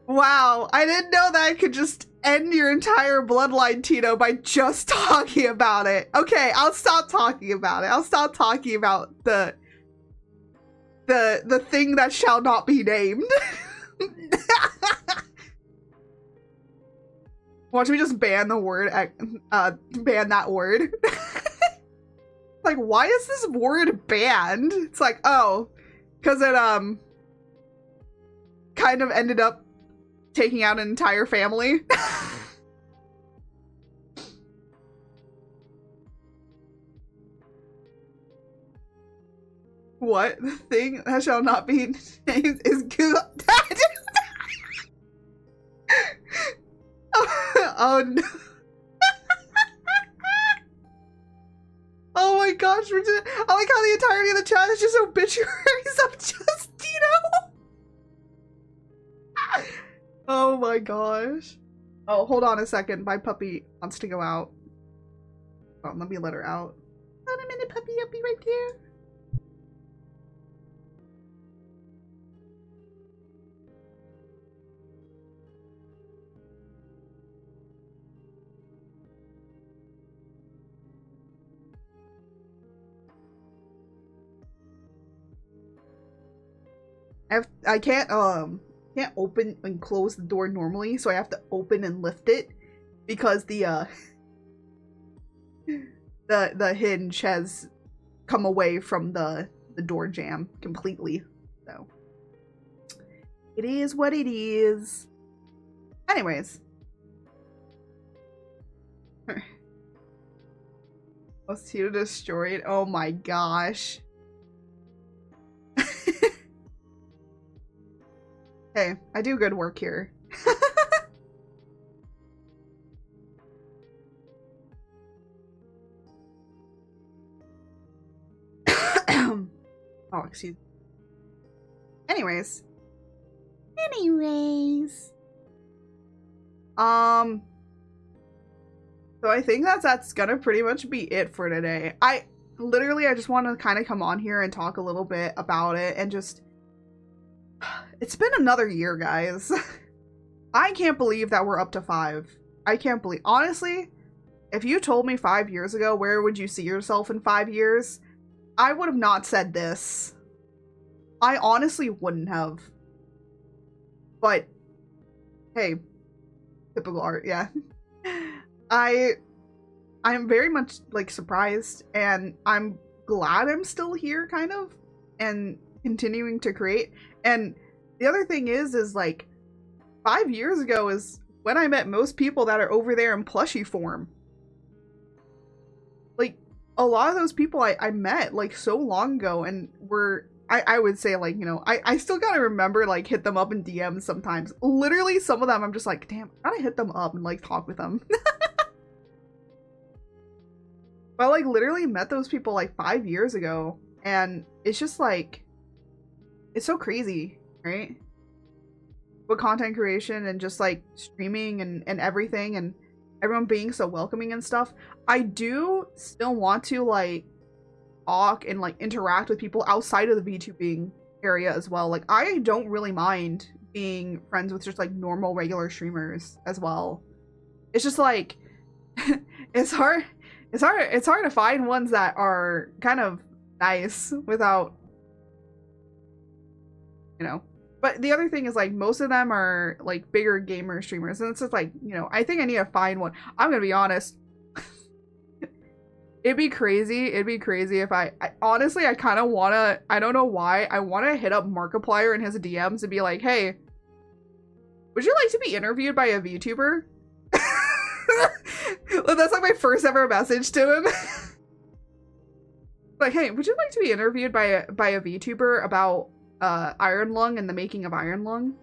Wow, I didn't know that I could just end your entire bloodline, Tito, by just talking about it. Okay, I'll stop talking about it. I'll stop talking about the thing that shall not be named. Watch me just ban the word, ban that word. Like, why is this word banned? It's like, oh, because it, kind of ended up taking out an entire family. What? The thing that shall not be named is good. Oh no. Oh my gosh, I like how the entirety of the chat is just obituaries of Justino. Oh my gosh. Oh, hold on a second. My puppy wants to go out. Oh, let me let her out. Hold a minute, puppy. I'll be right there. I can't open and close the door normally, so I have to open and lift it because the hinge has come away from the door jamb completely. So it is what it is. Anyways. Mosquito destroyed. Oh my gosh. Hey, I do good work here. Oh, excuse me. Anyways. So I think that's gonna pretty much be it for today. I just want to kind of come on here and talk a little bit about it and just... It's been another year, guys. I can't believe that we're up to 5. I can't believe... Honestly, if you told me 5 years ago, where would you see yourself in 5 years? I would have not said this. I honestly wouldn't have. But, hey. Typical art, yeah. I'm very much, like, surprised, and I'm glad I'm still here, kind of, and continuing to create. And the other thing is like, 5 years ago is when I met most people that are over there in plushie form. Like, a lot of those people I met, like, so long ago, and I would say, like, you know, I still gotta remember, like, hit them up in DMs sometimes. Literally, some of them, I'm just like, damn, I gotta hit them up and, like, talk with them. But I, like, literally met those people, like, 5 years ago, and it's just, like, it's so crazy, right? With content creation and just, like, streaming and everything, and everyone being so welcoming and stuff. I do still want to, like, talk and, like, interact with people outside of the VTubing area as well. Like, I don't really mind being friends with just, like, normal, regular streamers as well. It's just, like, it's hard to find ones that are kind of nice without, you know. But the other thing is, like, most of them are, like, bigger gamer streamers, and it's just, like, you know, I think I need to find one. I'm gonna be honest. It'd be crazy if I honestly, I kind of wanna, I don't know why, I wanna hit up Markiplier in his DMs and be like, hey, would you like to be interviewed by a VTuber? That's, like, my first ever message to him. Like, hey, would you like to be interviewed by a VTuber about Iron Lung and the making of Iron Lung?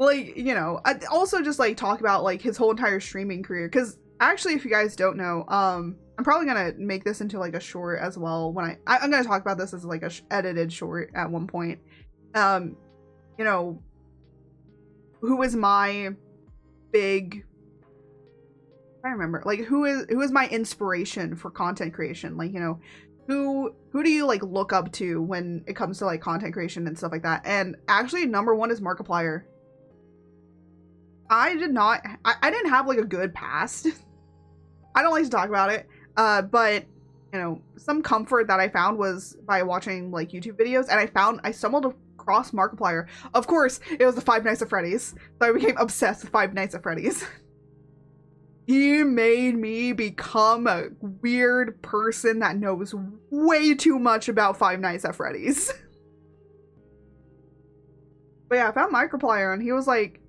Like, you know, I also just, like, talk about, like, his whole entire streaming career, because actually, if you guys don't know, I'm probably gonna make this into, like, a short as well when I'm gonna talk about this as, like, a edited short at one point. You know, who is my big, I remember, like, who is my inspiration for content creation? Like, you know, who do you, like, look up to when it comes to, like, content creation and stuff like that? And actually, number 1 is Markiplier. I didn't have, like, a good past. I don't like to talk about it. But, you know, some comfort that I found was by watching, like, YouTube videos, and I stumbled across Markiplier. Of course, it was the Five Nights at Freddy's. So I became obsessed with Five Nights at Freddy's. He made me become a weird person that knows way too much about Five Nights at Freddy's. But yeah, I found Markiplier, and he was like,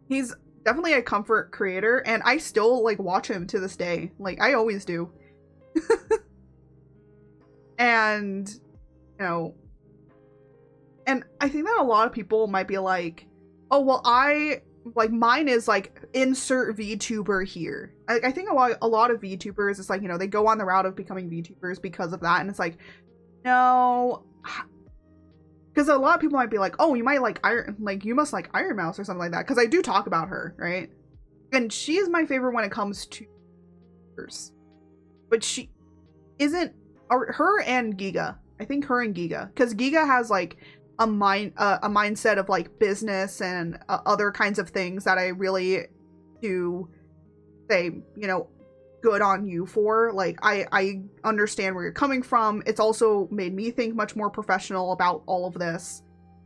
he's definitely a comfort creator, and I still, like, watch him to this day. Like, I always do. And, you know, and I think that a lot of people might be like, Oh, well, mine is like insert VTuber here. I think a lot of VTubers, it's like, you know, they go on the route of becoming VTubers because of that. And it's like, no, because a lot of people might be like, oh, you might like you must like Iron Mouse or something like that. Because I do talk about her, right? And she is my favorite when it comes to VTubers. But she isn't, her and Giga. I think her and Giga. Because Giga has like a mindset of like business and other kinds of things that I really do say, you know, good on you for. Like, I understand where you're coming from. It's also made me think much more professional about all of this.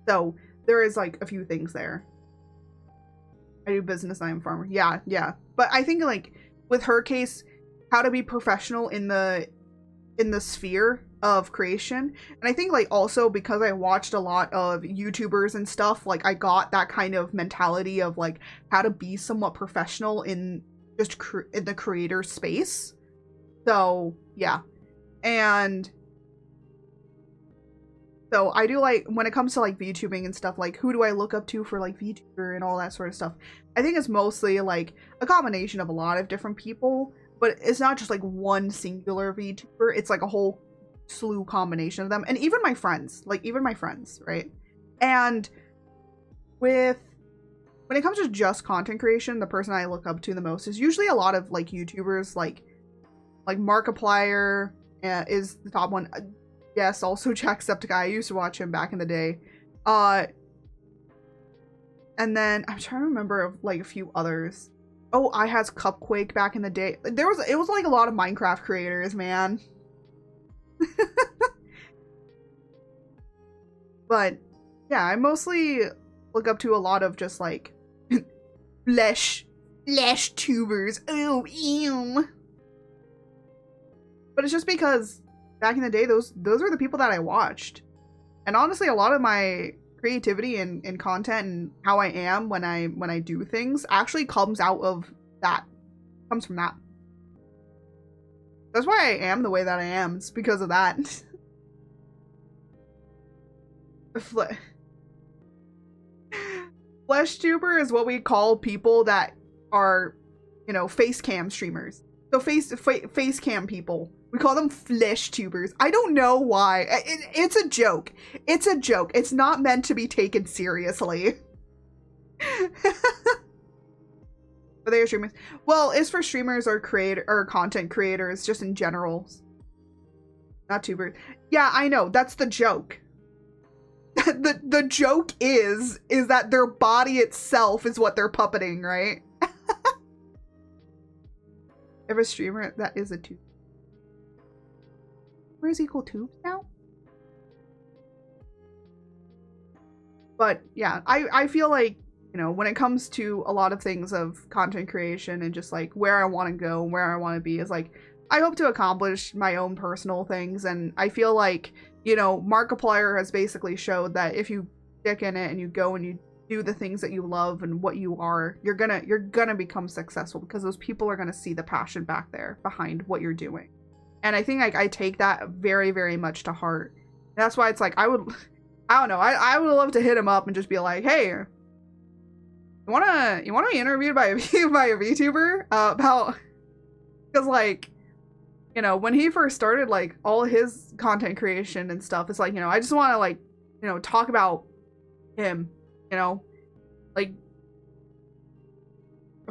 So there is like a few things there. I do business, I'm a farmer. Yeah. But I think like with her case, how to be professional in the sphere of creation. And I think like also because I watched a lot of YouTubers and stuff, like I got that kind of mentality of like how to be somewhat professional in just in the creator space. So yeah. And so I do like, when it comes to like VTubing and stuff, like who do I look up to for like VTuber and all that sort of stuff, I think it's mostly like a combination of a lot of different people. But it's not just like one singular VTuber. It's like a whole slew combination of them. And even my friends, right? And when it comes to just content creation, the person I look up to the most is usually a lot of like YouTubers, like Markiplier is the top one. Yes, also Jacksepticeye. I used to watch him back in the day. And then I'm trying to remember of like a few others. Oh, I has Cupquake back in the day. It was like a lot of Minecraft creators, man. But yeah, I mostly look up to a lot of just like flesh tubers. Oh, ew. But it's just because back in the day, those are the people that I watched. And honestly, a lot of my creativity and content and how I am when I do things actually comes out of that. Comes from that. That's why I am the way that I am. It's because of that. Flesh tuber is what we call people that are, you know, face cam streamers. So face cam people. We call them flesh tubers. I don't know why. It's a joke. It's a joke. It's not meant to be taken seriously. But they are streamers. Well, it's for streamers or content creators just in general. Not tubers. Yeah, I know. That's the joke. The joke is that their body itself is what they're puppeting, right? If a streamer that is a tube. Where's equal tubes now? But yeah, I feel like, you know, when it comes to a lot of things of content creation and just like where I want to go, where I want to be, is like I hope to accomplish my own personal things. And I feel like, you know, Markiplier has basically showed that if you stick in it and you go and you do the things that you love and what you are, you're gonna become successful, because those people are gonna see the passion back there behind what you're doing. And I think like I take that very, very much to heart. And that's why it's like I don't know, I would love to hit him up and just be like, hey, you wanna be interviewed by a VTuber about, because like, you know, when he first started like all his content creation and stuff, it's like, you know, I just want to like, you know, talk about him, you know, like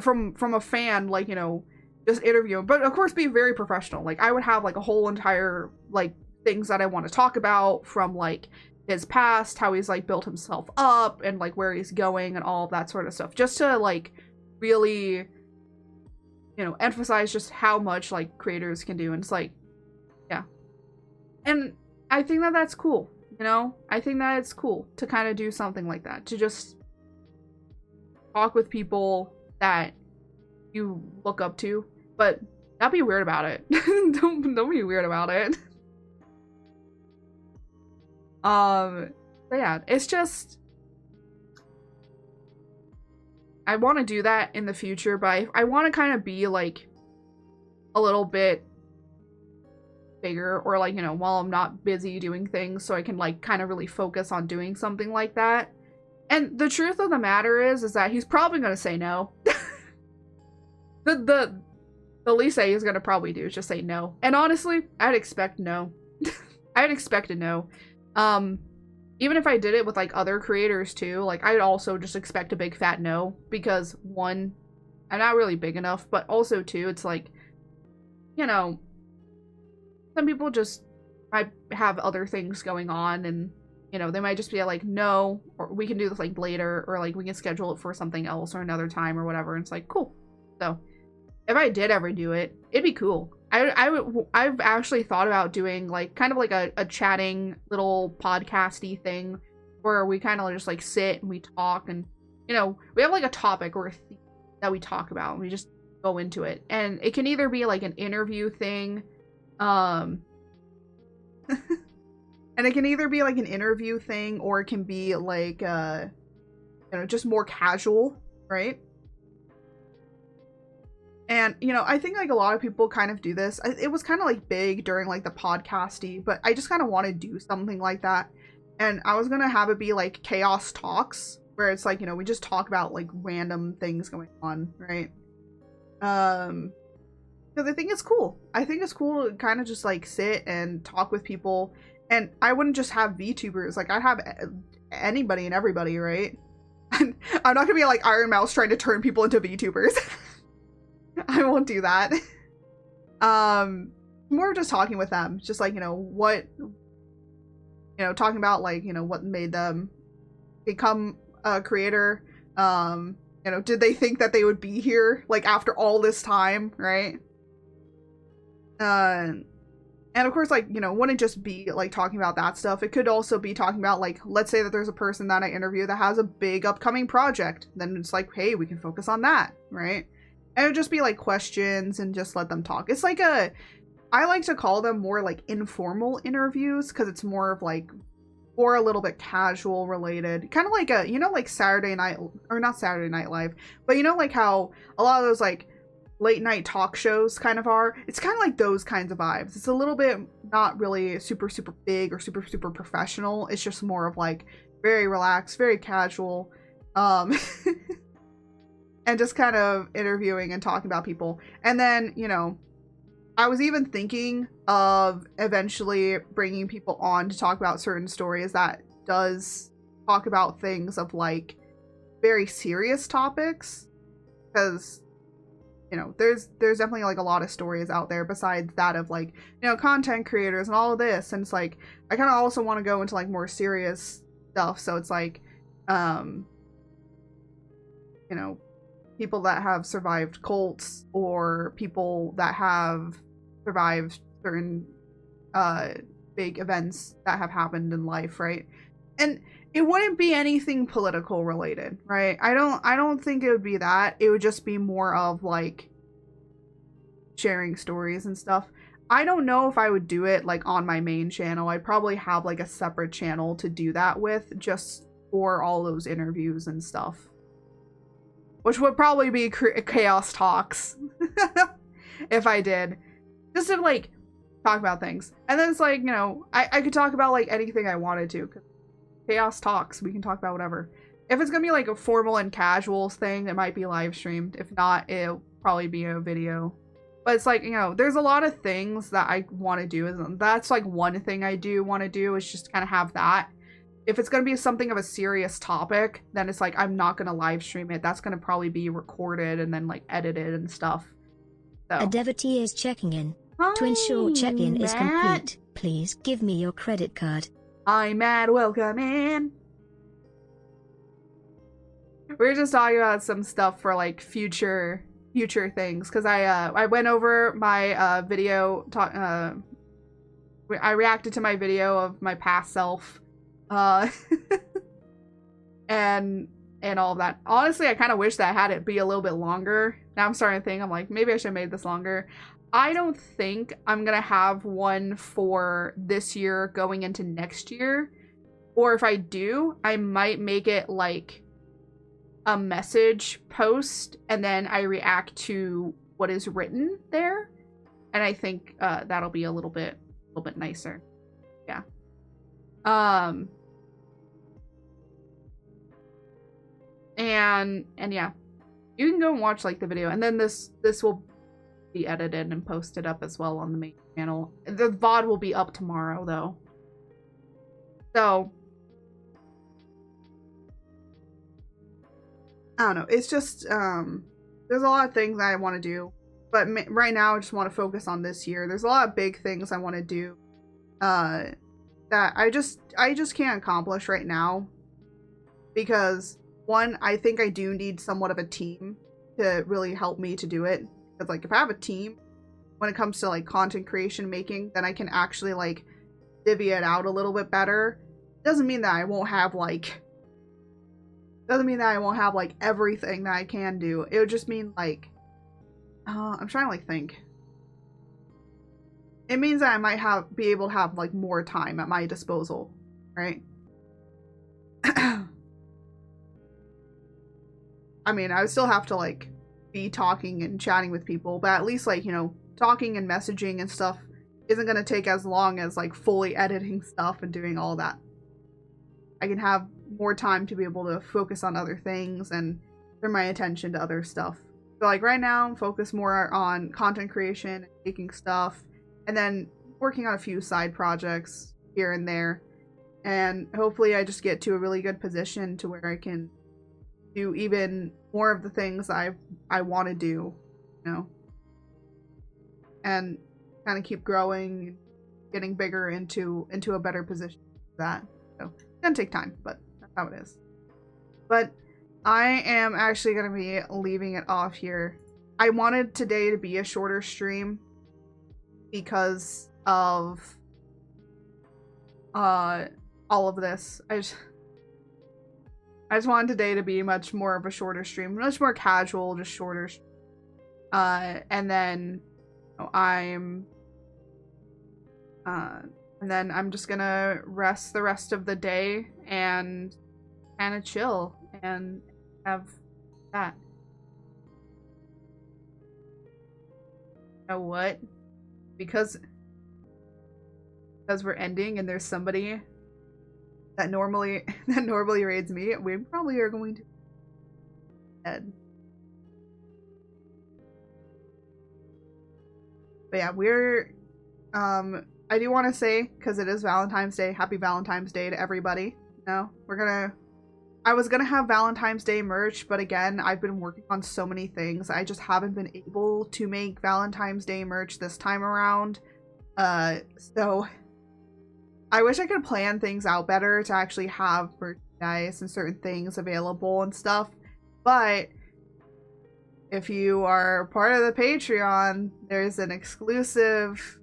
from a fan, like, you know, just interview him, but of course be very professional. Like I would have like a whole entire like things that I want to talk about from like his past, how he's like built himself up and like where he's going and all of that sort of stuff, just to like really, you know, emphasize just how much like creators can do. And it's like, yeah. And I think that that's cool, you know? I think that it's cool to kind of do something like that, to just talk with people that you look up to, but don't be weird about it. don't be weird about it. But yeah, it's just, I want to do that in the future, but I want to kind of be like a little bit bigger, or like, you know, while I'm not busy doing things, so I can like kind of really focus on doing something like that. And the truth of the matter is that he's probably gonna say no. The least that he's gonna probably do is just say no. And honestly, I'd expect no. I'd expect a no. Even if I did it with like other creators too, like I'd also just expect a big fat no, because one, I'm not really big enough, but also two, it's like, you know, some people just might have other things going on, and you know, they might just be like, no, or we can do this like later, or like we can schedule it for something else or another time or whatever. And it's like, cool. So if I did ever do it, it'd be cool. I've actually thought about doing like kind of like a chatting little podcasty thing where we kind of just like sit and we talk, and you know, we have like a topic or a theme that we talk about and we just go into it. And it can either be like an interview thing, and it can either be like an interview thing, or it can be like you know, just more casual, right? And, you know, I think, like, a lot of people kind of do this. It was kind of, like, big during, like, the podcasty, but I just kind of want to do something like that. And I was going to have it be, like, Chaos Talks, where it's, like, you know, we just talk about, like, random things going on, right? Because I think it's cool. I think it's cool to kind of just, like, sit and talk with people. And I wouldn't just have VTubers. Like, I'd have anybody and everybody, right? I'm not going to be, like, Iron Mouse trying to turn people into VTubers. I won't do that. More just talking with them, just like, you know, what, you know, talking about like, you know, what made them become a creator. You know, did they think that they would be here like after all this time, right? And of course, like, you know, wouldn't just be like talking about that stuff. It could also be talking about like, let's say that there's a person that I interview that has a big upcoming project. Then it's like, hey, we can focus on that, right? And it would just be like questions and just let them talk. It's like I like to call them more like informal interviews, because it's more of like, or a little bit casual related. Kind of like a, you know, like Saturday Night, or not Saturday Night Live, but you know, like how a lot of those like late night talk shows kind of are. It's kind of like those kinds of vibes. It's a little bit not really super, super big or super, super professional. It's just more of like very relaxed, very casual. And just kind of interviewing and talking about people. And then, you know, I was even thinking of eventually bringing people on to talk about certain stories that does talk about things of like very serious topics. Because, you know, there's definitely like a lot of stories out there besides that of like, you know, content creators and all of this. And it's like, I kind of also want to go into like more serious stuff. So it's like, you know, people that have survived cults, or people that have survived certain big events that have happened in life, right? And it wouldn't be anything political related, right? I don't think it would be that. It would just be more of like sharing stories and stuff. I don't know if I would do it like on my main channel. I'd probably have like a separate channel to do that with, just for all those interviews and stuff. Which would probably be Chaos Talks. If I did. Just to, like, talk about things. And then it's like, you know, I could talk about, like, anything I wanted to. Chaos Talks. We can talk about whatever. If it's gonna be, like, a formal and casual thing, it might be live streamed. If not, it'll probably be a video. But it's like, you know, there's a lot of things that I want to do. And that's, like, one thing I do want to do is just kind of have that. If it's going to be something of a serious topic, then it's like, I'm not going to live stream it. That's going to probably be recorded and then like edited and stuff. So. A devotee is checking in. Hi, To ensure check-in is Matt. complete, please give me your credit card. Hi, Matt. Welcome in. We were just talking about some stuff for like future things, because I went over my video. I reacted to my video of my past self. And all of that. Honestly, I kind of wish that I had it be a little bit longer. Now I'm starting to think, I'm like, maybe I should have made this longer. I don't think I'm gonna have one for this year going into next year. Or if I do, I might make it like a message post and then I react to what is written there. And I think that'll be a little bit nicer. Yeah. And yeah, you can go and watch like the video, and then this will be edited and posted up as well on the main channel. The VOD will be up tomorrow though. So I don't know. It's just there's a lot of things I want to do, but right now I just want to focus on this year. There's a lot of big things I want to do that I just can't accomplish right now because one, I think I do need somewhat of a team to really help me to do it. Because like if I have a team when it comes to like content creation making, then I can actually like divvy it out a little bit better. Doesn't mean that I won't have like everything that I can do. It would just mean like I'm trying to like think. It means that I might be able to have like more time at my disposal, right? I mean, I would still have to like be talking and chatting with people, but at least like, you know, talking and messaging and stuff isn't going to take as long as like fully editing stuff and doing all that. I can have more time to be able to focus on other things and turn my attention to other stuff. So like right now, I'm focused more on content creation and making stuff, and then working on a few side projects here and there. And hopefully I just get to a really good position to where I can do even more of the things I want to do, you know, and kind of keep growing, getting bigger into a better position for that. So it's gonna take time, but that's how it is. But I am actually gonna be leaving it off here. I wanted today to be a shorter stream because of all of this. I just wanted today to be much more of a shorter stream, much more casual, just shorter. And then I'm just gonna rest the rest of the day and kind of chill and have that. You know what? Because we're ending and there's somebody that normally raids me, we probably are going to be dead. But yeah, we're I do want to say, because it is Valentine's Day, happy Valentine's Day to everybody. No, I was gonna have Valentine's Day merch, but again, I've been working on so many things. I just haven't been able to make Valentine's Day merch this time around. So I wish I could plan things out better to actually have merchandise and certain things available and stuff. But if you are part of the Patreon, there's an exclusive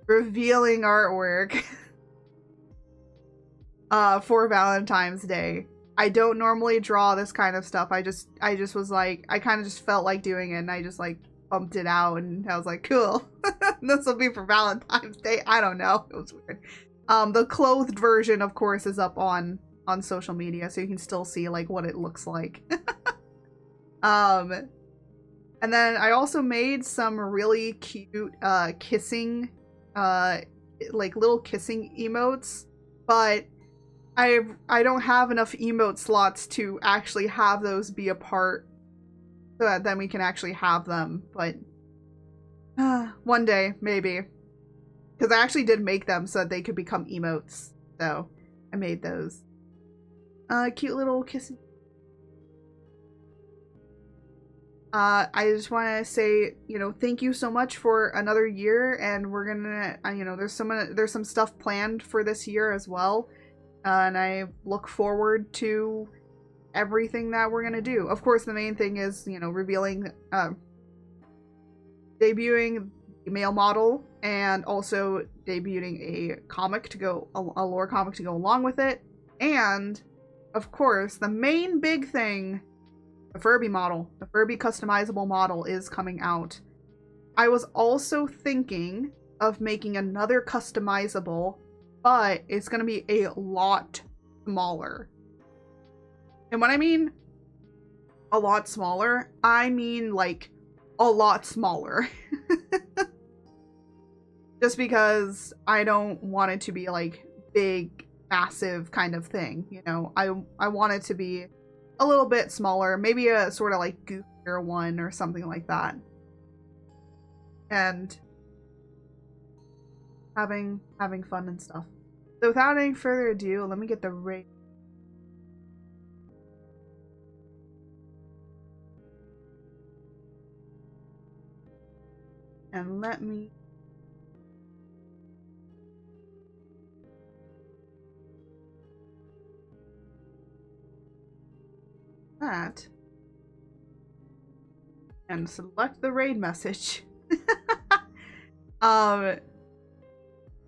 revealing artwork for Valentine's Day. I don't normally draw this kind of stuff. I just was like, I kind of just felt like doing it, and I just like bumped it out, and I was like, cool. This will be for Valentine's Day. I don't know. It was weird. The clothed version, of course, is up on social media, so you can still see like what it looks like. And then I also made some really cute kissing like little kissing emotes, but I don't have enough emote slots to actually have those be a part so that then we can actually have them. But one day, maybe. Because I actually did make them so that they could become emotes. So I made those. Cute little kissing. I just want to say, you know, thank you so much for another year, and we're gonna, you know, there's some stuff planned for this year as well, and I look forward to everything that we're gonna do. Of course, the main thing is, you know, revealing, debuting the male model, and also debuting a comic to go, a lore comic to go along with it, and of course, the main big thing. The Furby model. The Furby customizable model is coming out. I was also thinking of making another customizable, but it's going to be a lot smaller. And when I mean a lot smaller, I mean like a lot smaller. Just because I don't want it to be like big, massive kind of thing, you know. I want it to be a little bit smaller, maybe a sort of like goofier one or something like that. And having fun and stuff. So without any further ado, let me get the raid. And let me that and select the raid message.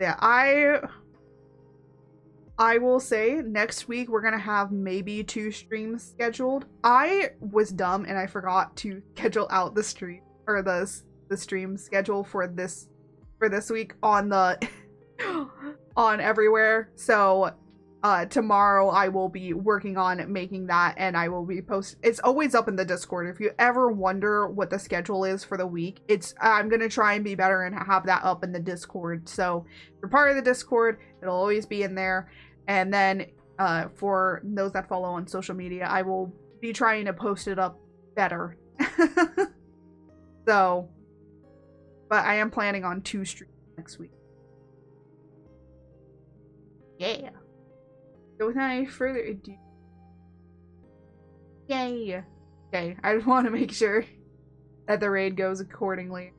Yeah, I will say next week we're gonna have maybe 2 streams scheduled. I was dumb and I forgot to schedule out the stream or the stream schedule for this week on the on everywhere. So tomorrow I will be working on making that, and I will be it's always up in the Discord. If you ever wonder what the schedule is for the week, I'm gonna try and be better and have that up in the Discord. So if you're part of the Discord, it'll always be in there. And then for those that follow on social media, I will be trying to post it up better. So, but I am planning on 2 streams next week. Yeah. So without any further ado, yay! Okay, I just want to make sure that the raid goes accordingly.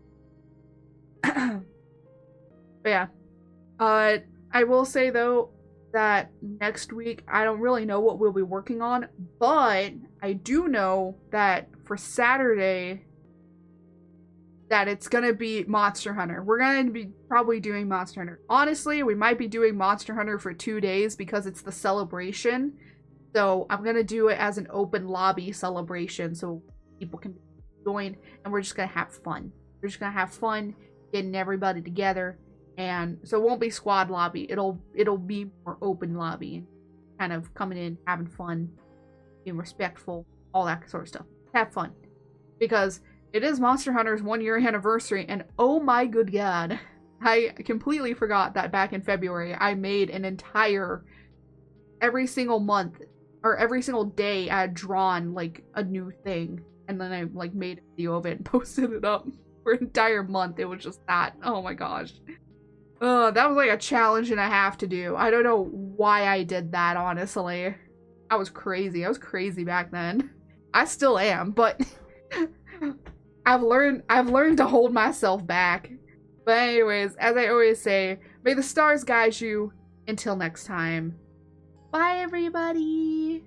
But yeah, I will say though that next week I don't really know what we'll be working on, but I do know that for Saturday that it's gonna be Monster Hunter. We're gonna be probably doing Monster Hunter. Honestly, we might be doing Monster Hunter for 2 days because it's the celebration. So I'm gonna do it as an open lobby celebration so people can join, and we're just gonna have fun. We're just gonna have fun getting everybody together, and so it won't be squad lobby. It'll be more open lobby, kind of coming in, having fun, being respectful, all that sort of stuff. Have fun, because it is Monster Hunter's 1-year anniversary, and oh my good god, I completely forgot that back in February I made an entire, every single month, or every single day I had drawn like a new thing, and then I like made a video of it and posted it up for an entire month. It was just that. Oh my gosh. That was like a challenge and a half to do. I don't know why I did that, honestly. I was crazy. I was crazy back then. I still am, but I've learned to hold myself back. But anyways, as I always say, may the stars guide you until next time. Bye everybody!